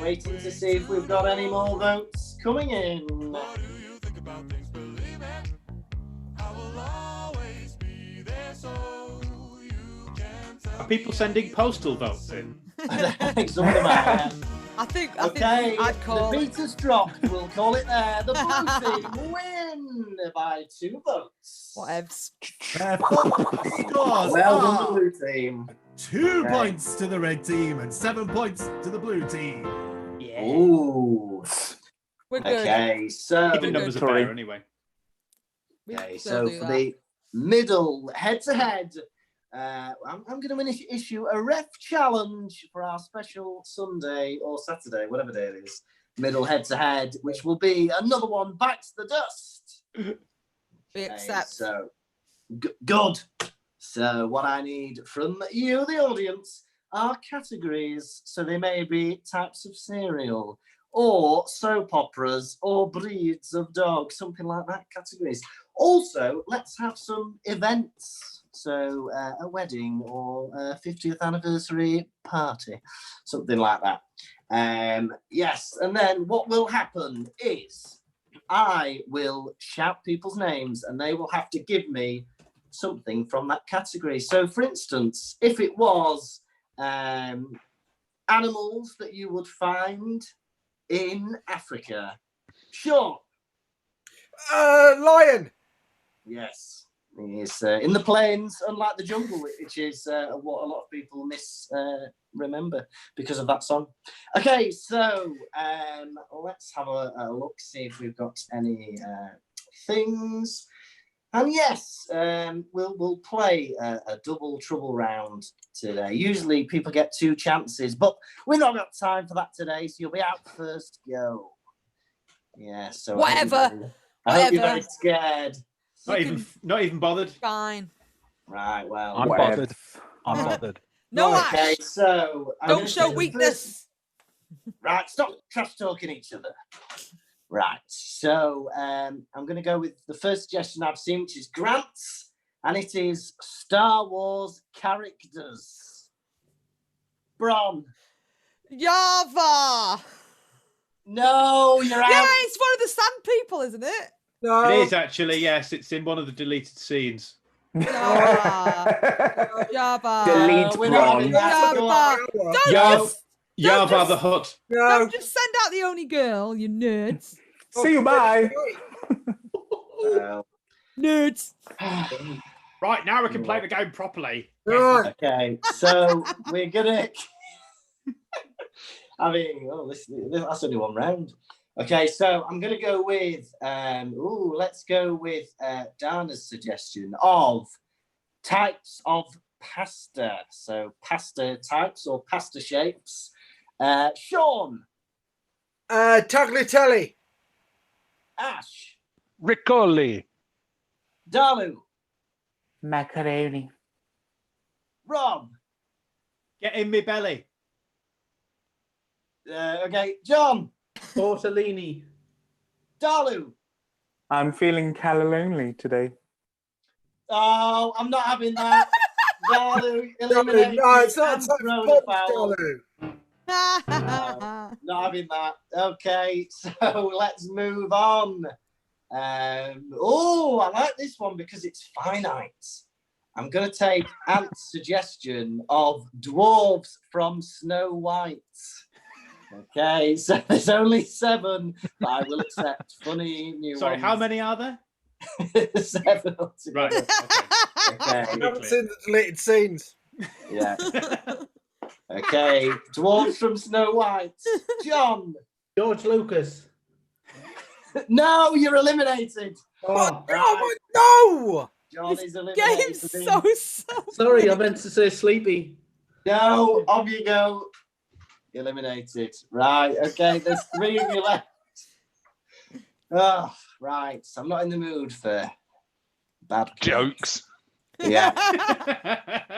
[SPEAKER 3] Waiting to see if we've got any more votes coming in.
[SPEAKER 2] Are people sending postal votes in?
[SPEAKER 3] I think some of them are, yeah.
[SPEAKER 4] I think
[SPEAKER 3] Okay,
[SPEAKER 4] I'd call
[SPEAKER 3] the beat has dropped. We'll call it there. The blue team win by 2 votes.
[SPEAKER 4] whatevs.
[SPEAKER 2] Scores
[SPEAKER 3] Well
[SPEAKER 2] are
[SPEAKER 3] done, the blue team.
[SPEAKER 2] 2
[SPEAKER 3] Okay.
[SPEAKER 2] points to the red team and 7 points to the blue team.
[SPEAKER 3] Ooh.
[SPEAKER 4] We're good.
[SPEAKER 3] Okay, so
[SPEAKER 2] Even numbers are better anyway.
[SPEAKER 4] We
[SPEAKER 3] okay,
[SPEAKER 4] still
[SPEAKER 3] so
[SPEAKER 4] do
[SPEAKER 3] for
[SPEAKER 4] that.
[SPEAKER 3] the middle head-to-head, I'm going to issue a ref challenge for our special Sunday or Saturday, whatever day it is, middle head-to-head, which will be another one bites the dust.
[SPEAKER 4] We accept.
[SPEAKER 3] So, good. So what I need from you, the audience, are categories. So they may be types of cereal, or soap operas, or breeds of dog, something like that, categories. Also, let's have some events. So a wedding or a 50th anniversary party, something like that. Yes, and then what will happen is I will shout people's names and they will have to give me something from that category. So, for instance, if it was animals that you would find in Africa. Sean.
[SPEAKER 5] Lion.
[SPEAKER 3] Yes. He's in the plains, unlike the jungle, which is what a lot of people remember because of that song. Okay, so let's have a look, see if we've got any things. And yes, we'll play a double trouble round today. Usually people get 2 chances, but we've not got time for that today, so you'll be out first go. Yeah, so
[SPEAKER 4] Whatever.
[SPEAKER 3] I hope you're very scared.
[SPEAKER 2] Not even bothered.
[SPEAKER 4] Fine.
[SPEAKER 3] Right, well.
[SPEAKER 7] I'm bothered. I'm bothered.
[SPEAKER 4] No,
[SPEAKER 3] Okay,
[SPEAKER 4] Ash.
[SPEAKER 3] so
[SPEAKER 4] Don't show weakness.
[SPEAKER 3] Right, stop trash talking each other. Right, so I'm going to go with the first suggestion I've seen, which is Grant's, and it is Star Wars characters. Bron.
[SPEAKER 4] Java.
[SPEAKER 3] No, you're out.
[SPEAKER 4] Yeah, it's one of the sand people, isn't it?
[SPEAKER 5] No.
[SPEAKER 2] It is actually, yes. It's in one of the deleted scenes.
[SPEAKER 4] Java. Java.
[SPEAKER 6] Delete
[SPEAKER 3] we're not having
[SPEAKER 6] Bron.
[SPEAKER 3] that.
[SPEAKER 4] Java. Don't just,
[SPEAKER 2] Java the Hutt.
[SPEAKER 5] No.
[SPEAKER 4] don't just send out the only girl, you nerds.
[SPEAKER 6] See you, bye.
[SPEAKER 3] Well,
[SPEAKER 4] Nerds.
[SPEAKER 2] Right, now we can play the game properly.
[SPEAKER 5] Right.
[SPEAKER 3] okay, so we're gonna. I mean, that's only one round. Okay, so I'm gonna go with. Let's go with Dana's suggestion of types of pasta. So pasta types or pasta shapes. Sean,
[SPEAKER 5] Tagliatelle.
[SPEAKER 3] Ash,
[SPEAKER 7] Riccoli.
[SPEAKER 3] Dalu,
[SPEAKER 6] Macaroni.
[SPEAKER 3] Rob.
[SPEAKER 2] Get in me belly.
[SPEAKER 3] Okay, John,
[SPEAKER 8] Tortellini.
[SPEAKER 3] Dalu.
[SPEAKER 6] I'm feeling calla-lonely today.
[SPEAKER 3] Oh, I'm not having that. Dalu,
[SPEAKER 5] No,
[SPEAKER 3] eliminated.
[SPEAKER 5] it's not
[SPEAKER 3] and
[SPEAKER 5] time
[SPEAKER 3] thrown
[SPEAKER 5] for
[SPEAKER 3] a foul.
[SPEAKER 5] Dalu.
[SPEAKER 3] Not having that. Okay, so let's move on. Oh, I like this one because it's finite. I'm going to take Ant's suggestion of dwarves from Snow White. Okay, so there's only 7, but I will accept funny new
[SPEAKER 2] Sorry,
[SPEAKER 3] ones.
[SPEAKER 2] how many are there?
[SPEAKER 3] 7 altogether.
[SPEAKER 2] Right.
[SPEAKER 3] Okay.
[SPEAKER 5] I haven't seen the deleted scenes.
[SPEAKER 3] Yeah. Okay, dwarves from Snow White. John.
[SPEAKER 8] George Lucas.
[SPEAKER 3] No, you're eliminated.
[SPEAKER 8] Oh,
[SPEAKER 5] No!
[SPEAKER 3] John is eliminated.
[SPEAKER 4] Game's so
[SPEAKER 8] sorry, I meant to say Sleepy.
[SPEAKER 3] No, off you go. Eliminated. Right, okay, there's 3 of you left. Oh, right. I'm not in the mood for bad
[SPEAKER 7] Jokes.
[SPEAKER 3] Yeah.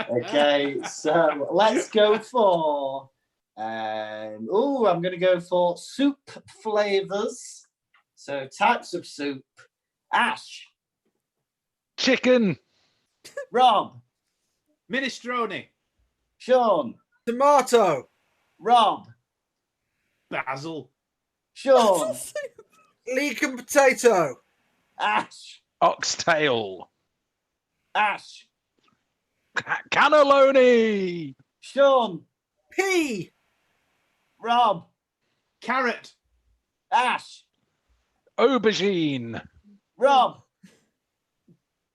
[SPEAKER 3] Okay, so let's go for I'm gonna go for soup flavors. So types of soup. Ash.
[SPEAKER 7] Chicken.
[SPEAKER 3] Rob.
[SPEAKER 2] Minestrone.
[SPEAKER 3] Sean.
[SPEAKER 5] Tomato.
[SPEAKER 3] Rob.
[SPEAKER 2] Basil.
[SPEAKER 3] Sean.
[SPEAKER 5] Leek and potato.
[SPEAKER 3] Ash.
[SPEAKER 7] Oxtail.
[SPEAKER 3] Ash.
[SPEAKER 7] Cannelloni.
[SPEAKER 3] Sean.
[SPEAKER 5] Pea.
[SPEAKER 3] Rob.
[SPEAKER 2] Carrot.
[SPEAKER 3] Ash.
[SPEAKER 7] Aubergine.
[SPEAKER 3] Rob.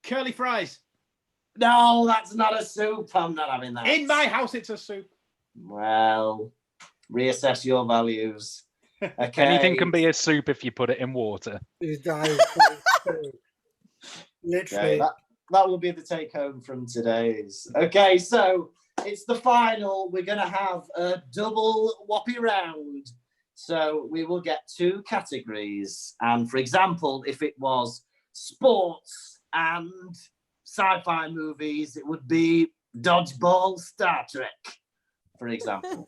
[SPEAKER 2] Curly fries.
[SPEAKER 3] No, that's not a soup. I'm not having that.
[SPEAKER 2] In my house, it's a soup.
[SPEAKER 3] Well, reassess your values. Okay.
[SPEAKER 7] Anything can be a soup if you put it in water.
[SPEAKER 5] Literally.
[SPEAKER 3] Okay, that will be the take home from today's. Okay, so it's the final. We're going to have a double whoppy round. So we will get 2 categories. And for example, if it was sports and sci-fi movies, it would be Dodgeball, Star Trek, for example.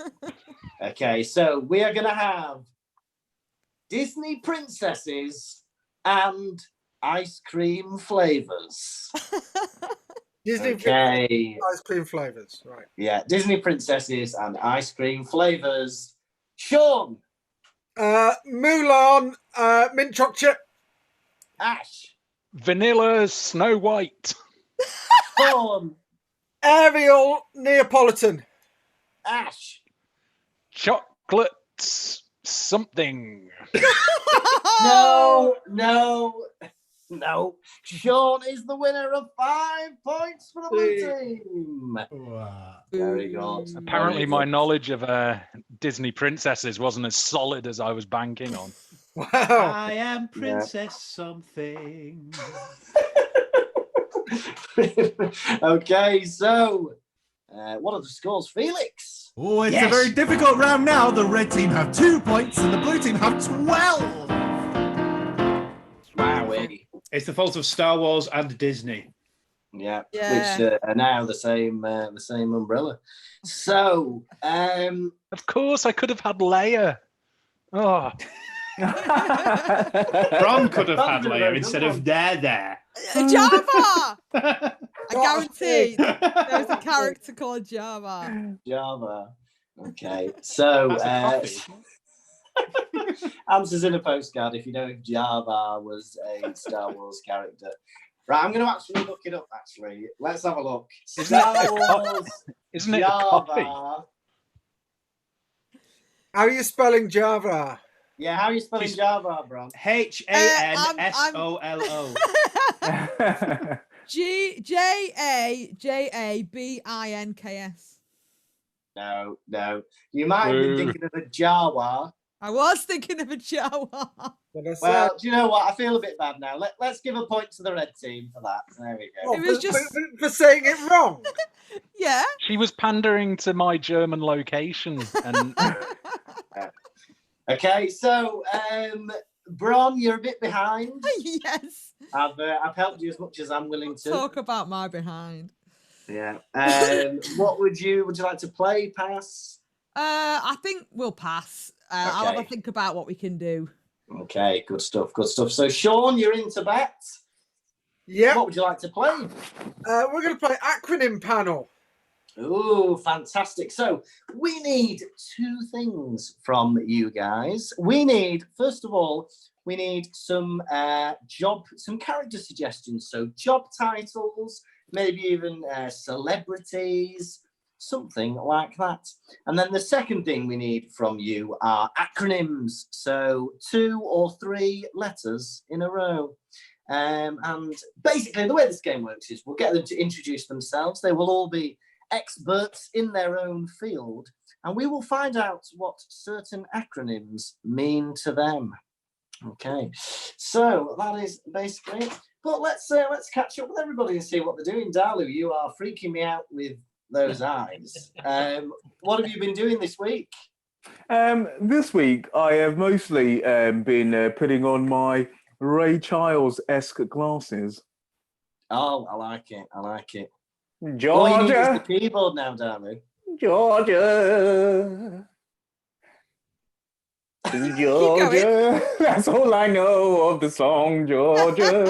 [SPEAKER 3] Okay, so we are going to have Disney princesses and ice cream flavors.
[SPEAKER 5] Disney ice cream flavors, right?
[SPEAKER 3] Yeah, Disney princesses and ice cream flavors. Sean.
[SPEAKER 5] Mulan, mint chocolate.
[SPEAKER 3] Ash.
[SPEAKER 7] Vanilla Snow White.
[SPEAKER 3] Sean.
[SPEAKER 5] Ariel Neapolitan.
[SPEAKER 3] Ash.
[SPEAKER 7] Chocolate something.
[SPEAKER 3] No. Sean is the winner of 5 points for the blue team.
[SPEAKER 2] Wow.
[SPEAKER 3] Very good.
[SPEAKER 7] Apparently, my knowledge of Disney princesses wasn't as solid as I was banking on.
[SPEAKER 5] Wow.
[SPEAKER 2] I am Princess something.
[SPEAKER 3] Okay, so what are the scores, Felix?
[SPEAKER 2] Oh, it's a very difficult round now. The red team have 2 points and the blue team have 12.
[SPEAKER 3] Wowee.
[SPEAKER 2] It's the fault of Star Wars and Disney.
[SPEAKER 3] Yeah,
[SPEAKER 4] Yeah.
[SPEAKER 3] which are now the same umbrella. So,
[SPEAKER 7] Of course, I could have had Leia. Oh,
[SPEAKER 2] Bron could have had Leia instead of Dada.
[SPEAKER 4] Java! I guarantee there's a character called Java.
[SPEAKER 3] Java. Okay, so answers in a postcard if you know if Java was a Star Wars character. Right, I'm going to actually look it up, actually. Let's have a look. Star Wars
[SPEAKER 7] isn't it a coffee?
[SPEAKER 3] Java.
[SPEAKER 5] How are you spelling Java?
[SPEAKER 3] Yeah, how are you spelling Java, bro?
[SPEAKER 2] HANSOLO.
[SPEAKER 4] JAJABINKS.
[SPEAKER 3] No. You might have been thinking of a Jawa.
[SPEAKER 4] I was thinking of a Jawa.
[SPEAKER 3] Well, do you know what? I feel a bit bad now. Let's give a point to the red team for that. There we go.
[SPEAKER 4] It was just
[SPEAKER 5] for saying it wrong.
[SPEAKER 4] Yeah.
[SPEAKER 7] She was pandering to my German location. And
[SPEAKER 3] Okay, so Bron, you're a bit behind.
[SPEAKER 4] Yes.
[SPEAKER 3] I've helped you as much as I'm willing to.
[SPEAKER 4] Talk about my behind.
[SPEAKER 3] Yeah. What would you like to play? Pass?
[SPEAKER 4] I think we'll pass. I'll have a
[SPEAKER 3] Okay.
[SPEAKER 4] think about what we can do.
[SPEAKER 3] Okay, good stuff. So Sean, you're into bet.
[SPEAKER 5] Yeah.
[SPEAKER 3] What would you like to play?
[SPEAKER 5] We're going to play acronym panel.
[SPEAKER 3] Oh, fantastic. So we need two things from you guys. First of all, we need some character suggestions. So job titles, maybe even celebrities, something like that. And then the second thing we need from you are acronyms. So 2 or 3 letters in a row. And basically the way this game works is we'll get them to introduce themselves. They will all be experts in their own field, and we will find out what certain acronyms mean to them. Okay, so that is basically it. But let's catch up with everybody and see what they're doing. Dalu, you are freaking me out with those eyes. What have you been doing this week?
[SPEAKER 6] This week I have mostly been putting on my Ray Charles-esque glasses.
[SPEAKER 3] Oh, I like it.
[SPEAKER 6] Georgia.
[SPEAKER 3] All you need is the keyboard now, Dalu.
[SPEAKER 6] Georgia. Georgia. That's all I know of the song, Georgia.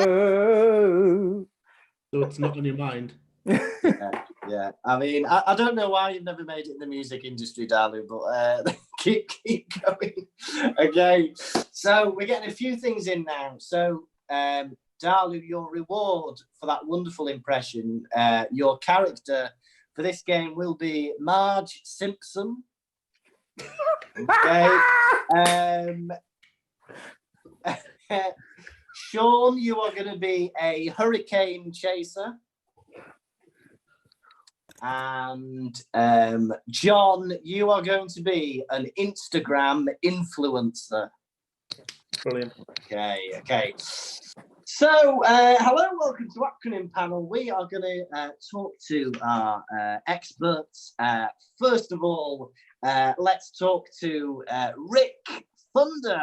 [SPEAKER 8] So it's not on your mind.
[SPEAKER 3] Yeah. I mean, I don't know why you've never made it in the music industry, Dalu, but keep going. Okay, so we're getting a few things in now. So, Dalu, your reward for that wonderful impression, your character for this game will be Marge Simpson. Okay. Sean, you are going to be a hurricane chaser. And John, you are going to be an Instagram influencer.
[SPEAKER 8] Brilliant.
[SPEAKER 3] Okay. So, hello, welcome to Acronym Panel. We are going to talk to our experts. First of all, let's talk to Rick Thunder.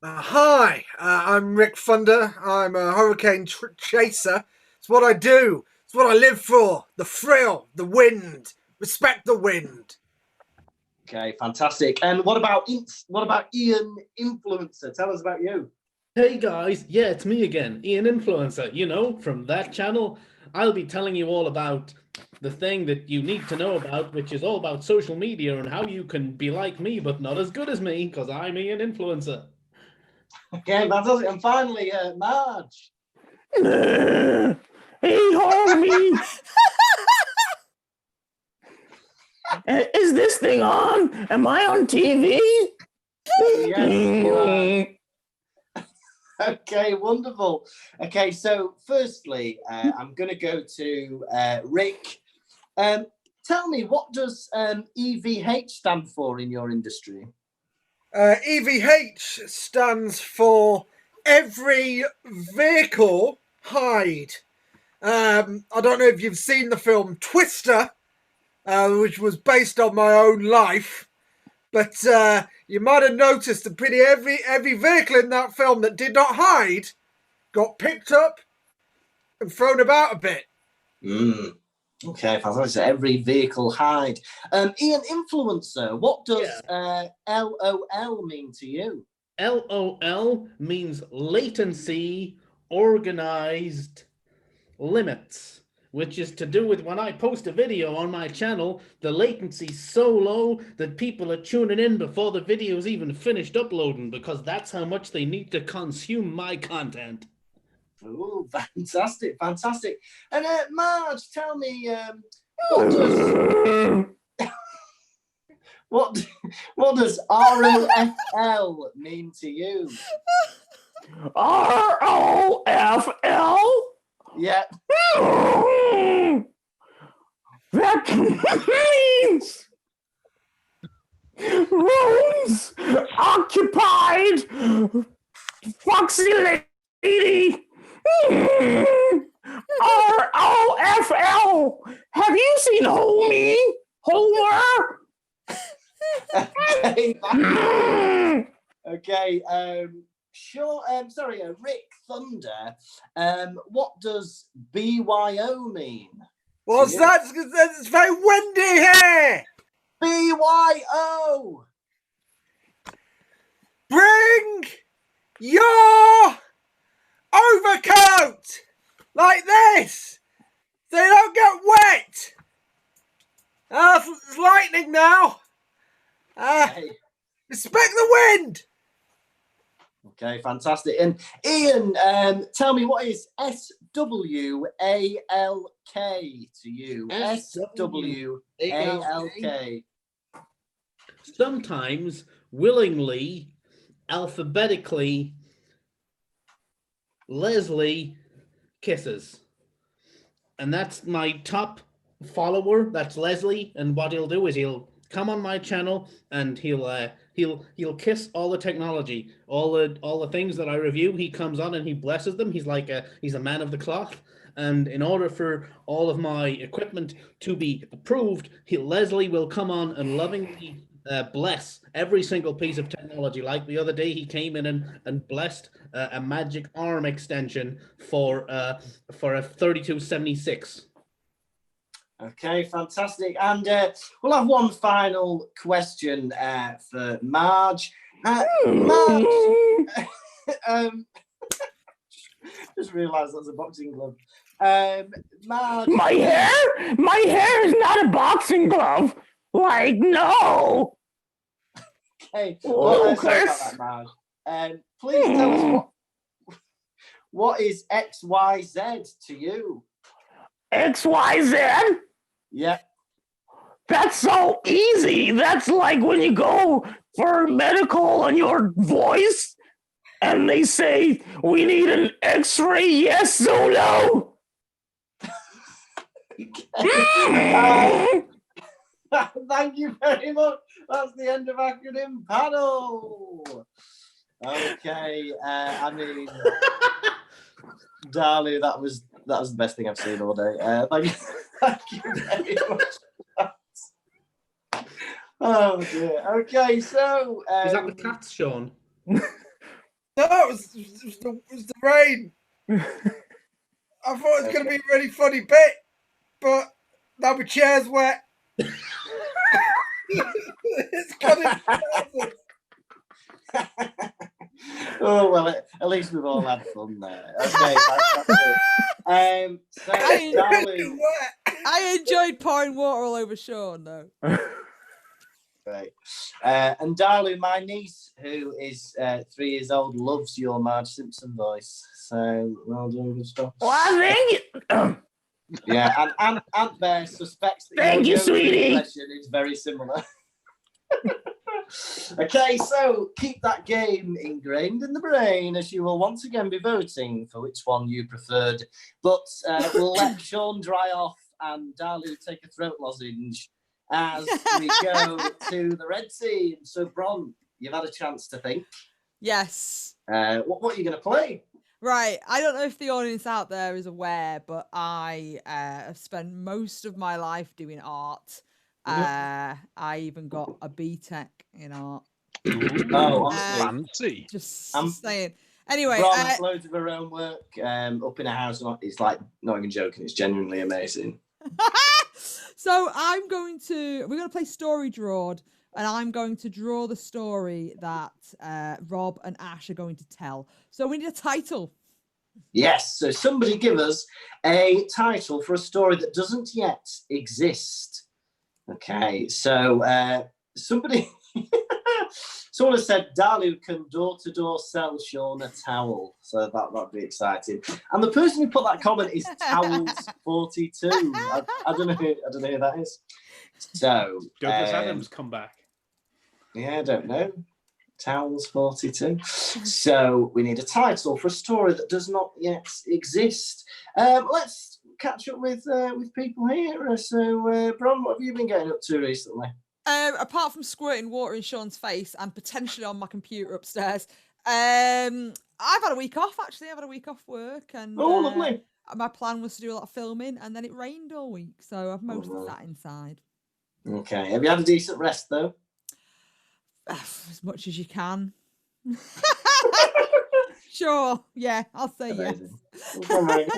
[SPEAKER 5] Hi, I'm Rick Thunder. I'm a hurricane chaser. It's what I do. It's what I live for. The thrill, the wind. Respect the wind.
[SPEAKER 3] Okay, fantastic. And what about Ian Influencer? Tell us about you.
[SPEAKER 8] Hey guys, yeah, it's me again, Ian Influencer. You know, from that channel, I'll be telling you all about the thing that you need to know about, which is all about social media and how you can be like me, but not as good as me, because I'm Ian Influencer.
[SPEAKER 3] Okay, fantastic. And finally, Marge.
[SPEAKER 6] Hey, homie. Is this thing on? Am I on TV?
[SPEAKER 3] Yes, you are. Okay, wonderful. Okay, so firstly, I'm going to go to Rick. Tell me, what does EVH stand for in your industry?
[SPEAKER 5] EVH stands for every vehicle hide. I don't know if you've seen the film Twister, which was based on my own life, but you might have noticed that pretty every vehicle in that film that did not hide got picked up and thrown about a bit.
[SPEAKER 3] Okay, fantastic. Every vehicle hide. Ian Influencer, what does LOL mean to you?
[SPEAKER 8] LOL means latency, organized limits, which is to do with when I post a video on my channel, the latency's so low that people are tuning in before the video's even finished uploading, because that's how much they need to consume my content.
[SPEAKER 3] Oh, fantastic. And Marge, tell me, what does what does ROFL mean to you?
[SPEAKER 6] ROFL?
[SPEAKER 3] Yeah.
[SPEAKER 6] That means rooms occupied. Foxy lady. ROFL. Have you seen Homer?
[SPEAKER 3] Okay. Sure. Rick Thunder. What does BYO mean?
[SPEAKER 5] What's that? It's very windy here.
[SPEAKER 3] BYO.
[SPEAKER 5] Bring your overcoat like this. They don't get wet. It's lightning now.
[SPEAKER 3] Okay.
[SPEAKER 5] Respect the wind.
[SPEAKER 3] Okay, fantastic. And Ian, tell me, what is SWALK to you? SWALK.
[SPEAKER 8] Sometimes willingly, alphabetically, Leslie kisses. And that's my top follower. That's Leslie. And what he'll do is he'll come on my channel and he'll kiss all the technology, all the things that I review. He comes on and he blesses them. He's a man of the cloth. And in order for all of my equipment to be approved, Leslie will come on and lovingly bless every single piece of technology. Like the other day, he came in and blessed a magic arm extension for a 3276.
[SPEAKER 3] Okay, fantastic. And we'll have one final question for Marge. Marge, just realised that's a boxing glove. Marge,
[SPEAKER 6] My hair is not a boxing glove. Like, no.
[SPEAKER 3] Okay, sorry about that, Marge. Please tell us what is XYZ to you?
[SPEAKER 6] XYZ?
[SPEAKER 3] Yeah.
[SPEAKER 6] That's so easy. That's like when you go for medical on your voice and they say, we need an x-ray, yes or no.
[SPEAKER 3] Thank you very much. That's the end of acronym panel. Okay, I mean, Darley, that was the best thing I've seen all day. Thank you very much. Oh dear. Okay, so
[SPEAKER 8] is that the cats, Sean?
[SPEAKER 5] No, it was the rain. I thought it was going to be a really funny bit, but now my chair's wet. It's got it.
[SPEAKER 3] Oh well, at least we've all had fun there. Okay, so Darley,
[SPEAKER 4] I enjoyed pouring water all over Sean, though.
[SPEAKER 3] Right. And Darley, my niece, who is 3 years old, loves your Marge Simpson voice. So well done, good stuff.
[SPEAKER 6] Well, thank you.
[SPEAKER 3] Yeah, and Aunt Bear suspects that
[SPEAKER 6] Thank you,
[SPEAKER 3] your
[SPEAKER 6] sweetie.
[SPEAKER 3] impression is very similar. Okay, so keep that game ingrained in the brain, as you will once again be voting for which one you preferred. But we'll let Sean dry off and Darley take a throat lozenge as we go to the Red Sea. So, Bron, you've had a chance to think.
[SPEAKER 4] Yes.
[SPEAKER 3] What are you going to play?
[SPEAKER 4] Right. I don't know if the audience out there is aware, but I have spent most of my life doing art. I even got a BTEC in art.
[SPEAKER 3] Oh, honestly.
[SPEAKER 7] Fancy.
[SPEAKER 4] Just saying. Anyway,
[SPEAKER 3] Bron has loads of her own work up in a house. It's like, not even joking, it's genuinely amazing.
[SPEAKER 4] So we're going to play Story Drawed, and I'm going to draw the story that Rob and Ash are going to tell. So we need a title.
[SPEAKER 3] Yes, so somebody give us a title for a story that doesn't yet exist. Okay, so somebody... Someone has said Dalu can door-to-door sell Sean a towel, so that'd be exciting. And the person who put that comment is Towels42. I don't know who that is. So
[SPEAKER 9] Douglas Adams come back.
[SPEAKER 3] Yeah, I don't know. Towels42. So we need a title for a story that does not yet exist. Let's catch up with people here. So, Bron, what have you been getting up to recently?
[SPEAKER 4] Apart from squirting water in Sean's face and potentially on my computer upstairs, I've had a week off, actually. I've had a week off work. And
[SPEAKER 3] lovely.
[SPEAKER 4] My plan was to do a lot of filming, and then it rained all week, so I've mostly sat inside.
[SPEAKER 3] Okay. Have you had a decent rest, though?
[SPEAKER 4] As much as you can. Sure. Yeah, I'll say
[SPEAKER 3] Amazing.
[SPEAKER 4] Yes.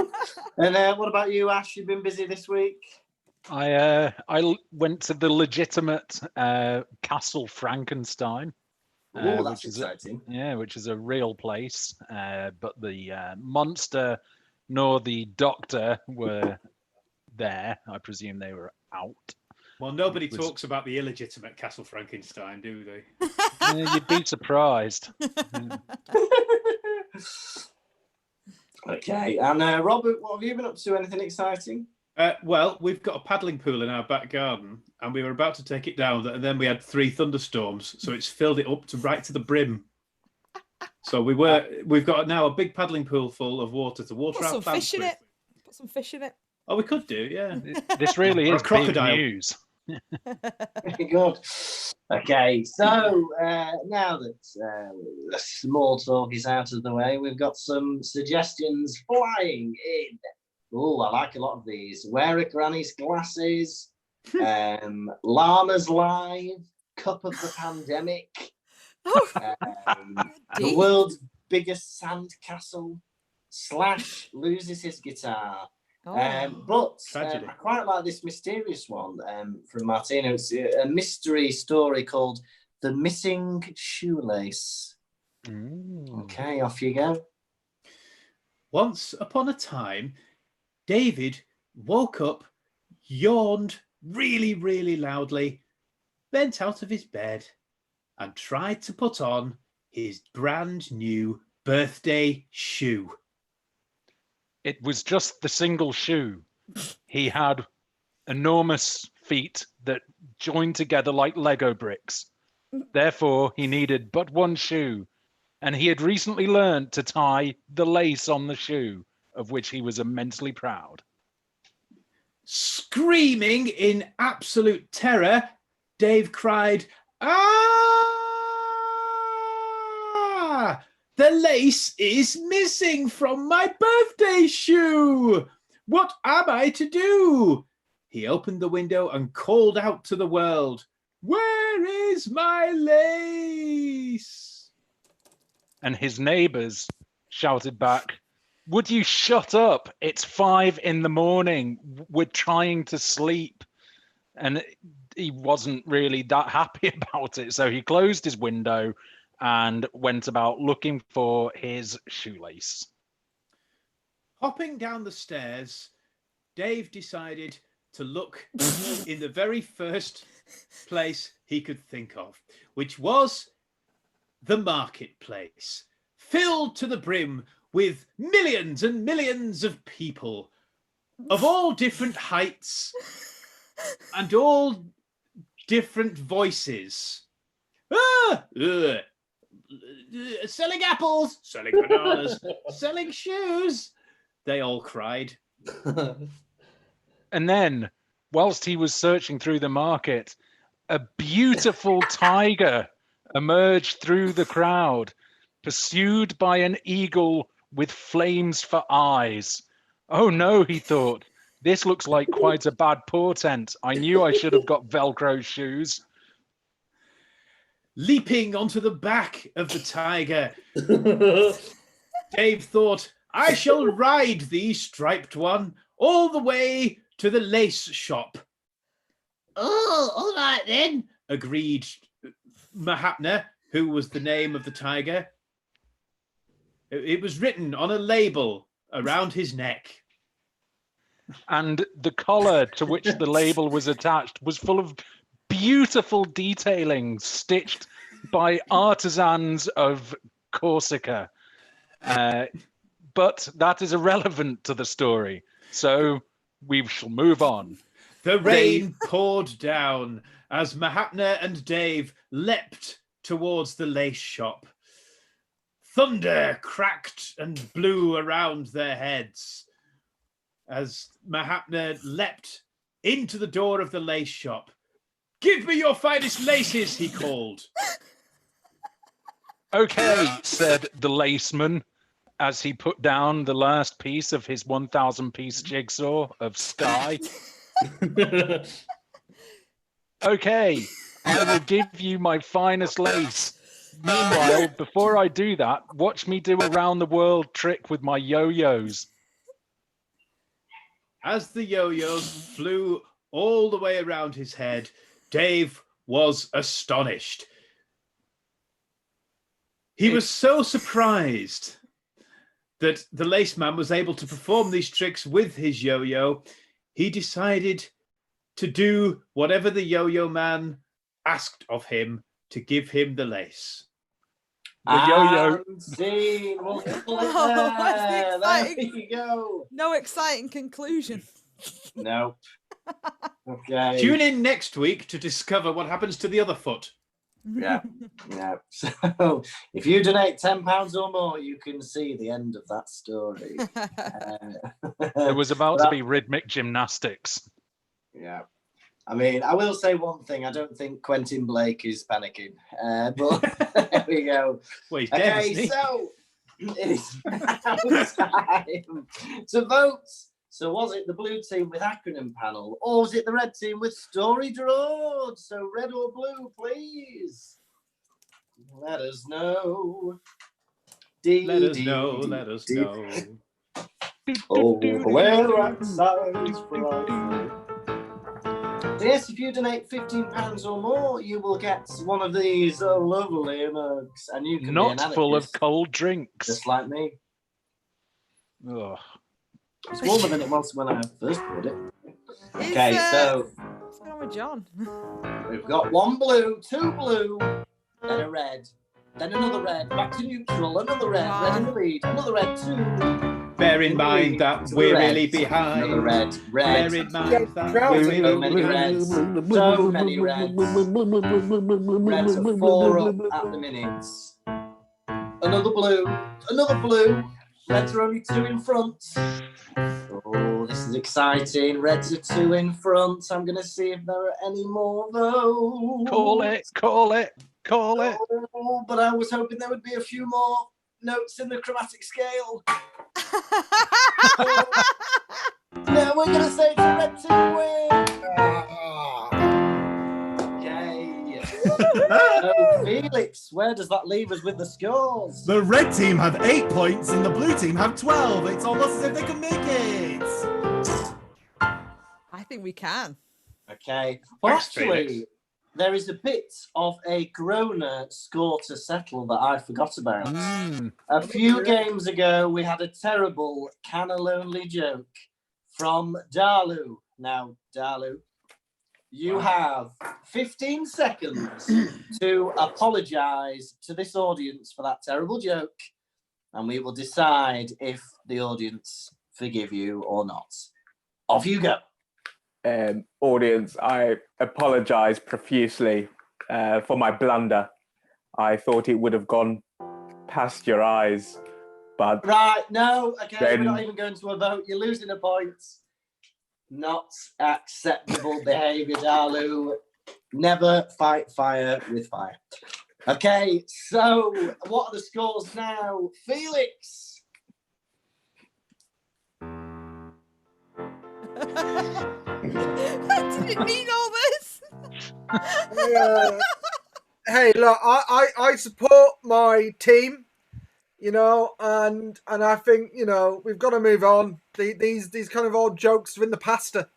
[SPEAKER 3] And what about you, Ash? You've been busy this week?
[SPEAKER 7] I went to the legitimate Castle Frankenstein.
[SPEAKER 3] Oh, that's exciting.
[SPEAKER 7] Which is a real place. But the monster nor the doctor were there. I presume they were out.
[SPEAKER 2] Well, nobody
[SPEAKER 7] was-
[SPEAKER 2] talks about the illegitimate Castle Frankenstein, do they?
[SPEAKER 7] You'd be surprised.
[SPEAKER 3] Okay, and Robert, what have you been up to? Anything exciting?
[SPEAKER 2] Well, we've got a paddling pool in our back garden, and we were about to take it down, and then we had 3 thunderstorms, so it's filled it up to right to the brim. So we've got now a big paddling pool full of water to water
[SPEAKER 4] Put
[SPEAKER 2] our
[SPEAKER 4] some
[SPEAKER 2] plants
[SPEAKER 4] fish in
[SPEAKER 2] with.
[SPEAKER 4] it. Put some fish in it.
[SPEAKER 2] Oh, we could do, yeah.
[SPEAKER 7] This really
[SPEAKER 2] Or a
[SPEAKER 7] is big
[SPEAKER 2] crocodile.
[SPEAKER 7] news.
[SPEAKER 3] Very good. Okay, so now that the small talk is out of the way, we've got some suggestions flying in. Oh, I like a lot of these. Wear a granny's glasses, Llamas Live, Cup of the Pandemic,
[SPEAKER 4] Oh,
[SPEAKER 3] the
[SPEAKER 4] deep.
[SPEAKER 3] world's biggest sandcastle, Slash loses his guitar.
[SPEAKER 4] Oh.
[SPEAKER 3] But
[SPEAKER 2] Tragedy.
[SPEAKER 3] I quite like this mysterious one from Martino. It's a mystery story called The Missing Shoelace. Okay, off you go.
[SPEAKER 2] Once upon a time, David woke up, yawned really, really loudly, bent out of his bed, and tried to put on his brand new birthday shoe.
[SPEAKER 7] It was just the single shoe. He had enormous feet that joined together like Lego bricks. Therefore, he needed but one shoe, and he had recently learned to tie the lace on the shoe, of which he was immensely proud.
[SPEAKER 2] Screaming in absolute terror, Dave cried, "Ah! The lace is missing from my birthday shoe! What am I to do?" He opened the window and called out to the world, "Where is my lace?"
[SPEAKER 7] And his neighbors shouted back, "Would you shut up? It's 5 a.m. We're trying to sleep." And he wasn't really that happy about it. So he closed his window and went about looking for his shoelace.
[SPEAKER 2] Hopping down the stairs, Dave decided to look in the very first place he could think of, which was the marketplace, filled to the brim with millions and millions of people of all different heights and all different voices. Selling apples, selling bananas, selling shoes, they all cried.
[SPEAKER 7] And then, whilst he was searching through the market, a beautiful tiger emerged through the crowd, pursued by an eagle with flames for eyes. Oh no, he thought, this looks like quite a bad portent. I knew I should have got Velcro shoes.
[SPEAKER 2] Leaping onto the back of the tiger, Dave thought, "I shall ride the striped one all the way to the lace shop." "Oh, all right then," agreed Mahatma, who was the name of the tiger. It was written on a label around his neck.
[SPEAKER 7] And the collar to which the label was attached was full of beautiful detailing stitched by artisans of Corsica. But that is irrelevant to the story. So we shall move on.
[SPEAKER 2] The rain poured down as Mahatma and Dave leapt towards the lace shop. Thunder cracked and blew around their heads as Mahatma leapt into the door of the lace shop. "Give me your finest laces," he called.
[SPEAKER 7] Okay, said the laceman as he put down the last piece of his 1,000-piece jigsaw of sky. Okay, I will give you my finest lace. Meanwhile, before I do that, watch me do a round-the-world trick with my yo-yos.
[SPEAKER 2] As the yo-yos flew all the way around his head, Dave was astonished. He was so surprised that the lace man was able to perform these tricks with his yo-yo, he decided
[SPEAKER 9] to do whatever the Yo-Yo Man asked of him to give him the lace.
[SPEAKER 7] The yo-yo.
[SPEAKER 3] And scene. We'll pull it
[SPEAKER 4] Oh, what's the
[SPEAKER 3] there. There
[SPEAKER 4] exciting-
[SPEAKER 3] you go.
[SPEAKER 4] No exciting conclusion.
[SPEAKER 3] Nope. Okay.
[SPEAKER 9] Tune in next week to discover what happens to the other foot.
[SPEAKER 3] Yeah. So if you donate £10 or more, you can see the end of that story.
[SPEAKER 7] There was about to be rhythmic gymnastics.
[SPEAKER 3] Yeah. I mean, I will say one thing. I don't think Quentin Blake is panicking. But there we go.
[SPEAKER 9] Well, he's dead,
[SPEAKER 3] Okay,
[SPEAKER 9] isn't he?
[SPEAKER 3] so it is now time to vote. So was it the blue team with acronym panel, or was it the red team with story drawn? So red or blue, please. Let us know.
[SPEAKER 9] Let us know, let us know.
[SPEAKER 3] Oh, where outside's frightful. So yes, if you donate £15 or more, you will get one of these lovely mugs, and you can be an
[SPEAKER 7] Not full of
[SPEAKER 3] anarchist,
[SPEAKER 7] cold drinks.
[SPEAKER 3] just like me.
[SPEAKER 7] Ugh.
[SPEAKER 3] It's warmer than it was when I first bought it.
[SPEAKER 4] Is,
[SPEAKER 3] Okay, so
[SPEAKER 4] what's going on with John?
[SPEAKER 3] we've got one blue, two blue, then a red, then another red, back to neutral, another red, red in the lead, another red, two.
[SPEAKER 9] Bear in mind that we're really behind.
[SPEAKER 3] Another red, red.
[SPEAKER 9] Bear in mind that
[SPEAKER 5] Yeah,
[SPEAKER 9] we're
[SPEAKER 3] So
[SPEAKER 9] really
[SPEAKER 3] many reds, so many reds. Reds are 4 up at the minute. Another blue. Reds are only 2 in front. Oh, this is exciting. Reds are 2 in front. I'm going to see if there are any more votes.
[SPEAKER 7] Call it.
[SPEAKER 3] Oh, but I was hoping there would be a few more notes in the chromatic scale. No, we're going to say it's a red team win. Okay. So, Felix, where does that leave us with the scores?
[SPEAKER 2] The red team have 8 points and the blue team have 12. It's almost as if they can make it.
[SPEAKER 4] I think we can.
[SPEAKER 3] Okay. Well,
[SPEAKER 9] Thanks,
[SPEAKER 3] actually,
[SPEAKER 9] Felix.
[SPEAKER 3] there is a bit of a Groner score to settle that I forgot about. A few games ago, we had a terrible canna-lonely joke from Dalu. Now, Dalu, you have 15 seconds to apologise to this audience for that terrible joke, and we will decide if the audience forgive you or not. Off you go.
[SPEAKER 6] Audience, I apologise profusely for my blunder. I thought it would have gone past your eyes, but
[SPEAKER 3] Right, no, okay,
[SPEAKER 6] Then-
[SPEAKER 3] we're not even going to a vote. You're losing a point. Not acceptable behaviour, Dalu. Never fight fire with fire. Okay, so what are the scores now? Felix.
[SPEAKER 4] Did it mean all this?
[SPEAKER 5] Hey, look, I support my team, you know, and I think, you know, we've got to move on. These kind of old jokes are in the pasta.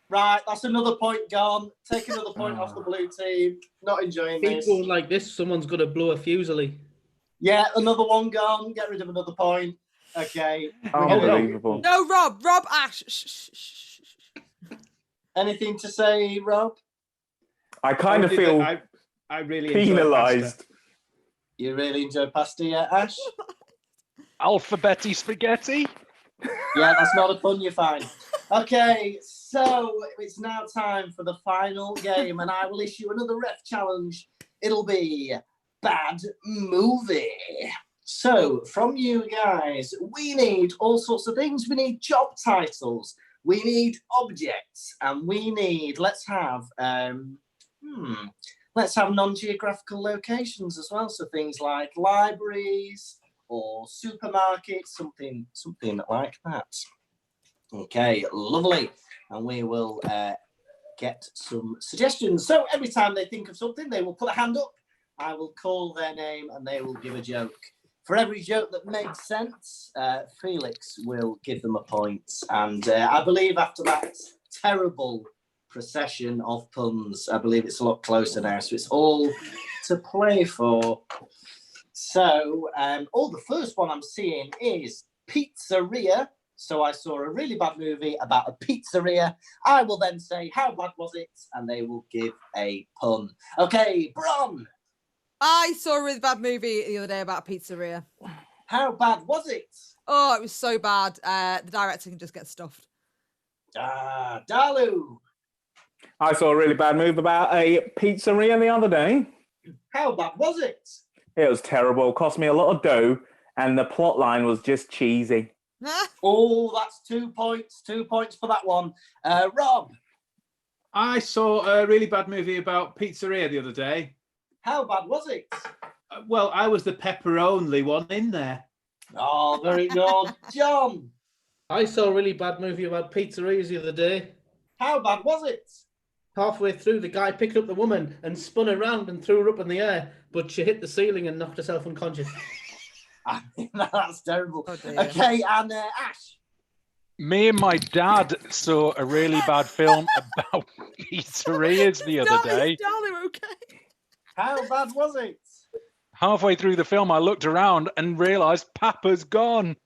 [SPEAKER 3] Right, that's another point gone. Take another point off the blue team. Not enjoying
[SPEAKER 8] Keep
[SPEAKER 3] this.
[SPEAKER 8] going like this, someone's going to blow a fusily.
[SPEAKER 3] Yeah, another one gone. Get rid of another point. Okay.
[SPEAKER 6] unbelievable.
[SPEAKER 4] No, Rob, Ash. Shh.
[SPEAKER 3] Anything to say, Rob?
[SPEAKER 6] I kind of
[SPEAKER 9] Only
[SPEAKER 6] feel
[SPEAKER 9] that I really enjoy
[SPEAKER 6] penalised.
[SPEAKER 9] pasta.
[SPEAKER 3] You really enjoy pasta, yeah, Ash?
[SPEAKER 7] Alphabeti spaghetti.
[SPEAKER 3] Yeah, that's not a pun, you're fine. Okay, so it's now time for the final game, and I will issue another ref challenge. It'll be Bad Movie. So, from you guys, we need all sorts of things. We need job titles, we need objects, and we need, let's have non-geographical locations as well. So things like libraries or supermarkets, something like that. Okay, lovely. And we will get some suggestions. So every time they think of something, they will put a hand up. I will call their name and they will give a joke. For every joke that makes sense, Felix will give them a point. And I believe after that terrible procession of puns, I believe it's a lot closer now. So it's all to play for. So, the first one I'm seeing is pizzeria So I saw a really bad movie about a pizzeria. I will then say, how bad was it? And they will give a pun. Okay, Bron.
[SPEAKER 4] I saw a really bad movie the other day about a pizzeria.
[SPEAKER 3] How bad was it?
[SPEAKER 4] Oh, it was so bad. The director can just get stuffed.
[SPEAKER 3] Dalu.
[SPEAKER 6] I saw a really bad movie about a pizzeria the other day.
[SPEAKER 3] How bad was it?
[SPEAKER 6] It was terrible. Cost me a lot of dough, and the plot line was just cheesy.
[SPEAKER 3] Oh, that's 2 points. 2 points for that one. Rob.
[SPEAKER 9] I saw a really bad movie about pizzeria the other day.
[SPEAKER 3] How bad was it?
[SPEAKER 9] Well, I was the pepper-only one in there.
[SPEAKER 3] Oh, very good. John.
[SPEAKER 8] I saw a really bad movie about pizzerias the other day.
[SPEAKER 3] How bad was it?
[SPEAKER 8] Halfway through, the guy picked up the woman and spun around and threw her up in the air, but she hit the ceiling and knocked herself unconscious.
[SPEAKER 3] I mean, that's terrible.
[SPEAKER 4] Oh, dear.
[SPEAKER 3] Okay, and Ash.
[SPEAKER 7] Me and my dad saw a really bad film about pizzerias the other day.
[SPEAKER 4] Darling, okay.
[SPEAKER 3] How bad was it?
[SPEAKER 7] Halfway through the film, I looked around and realised Papa's gone.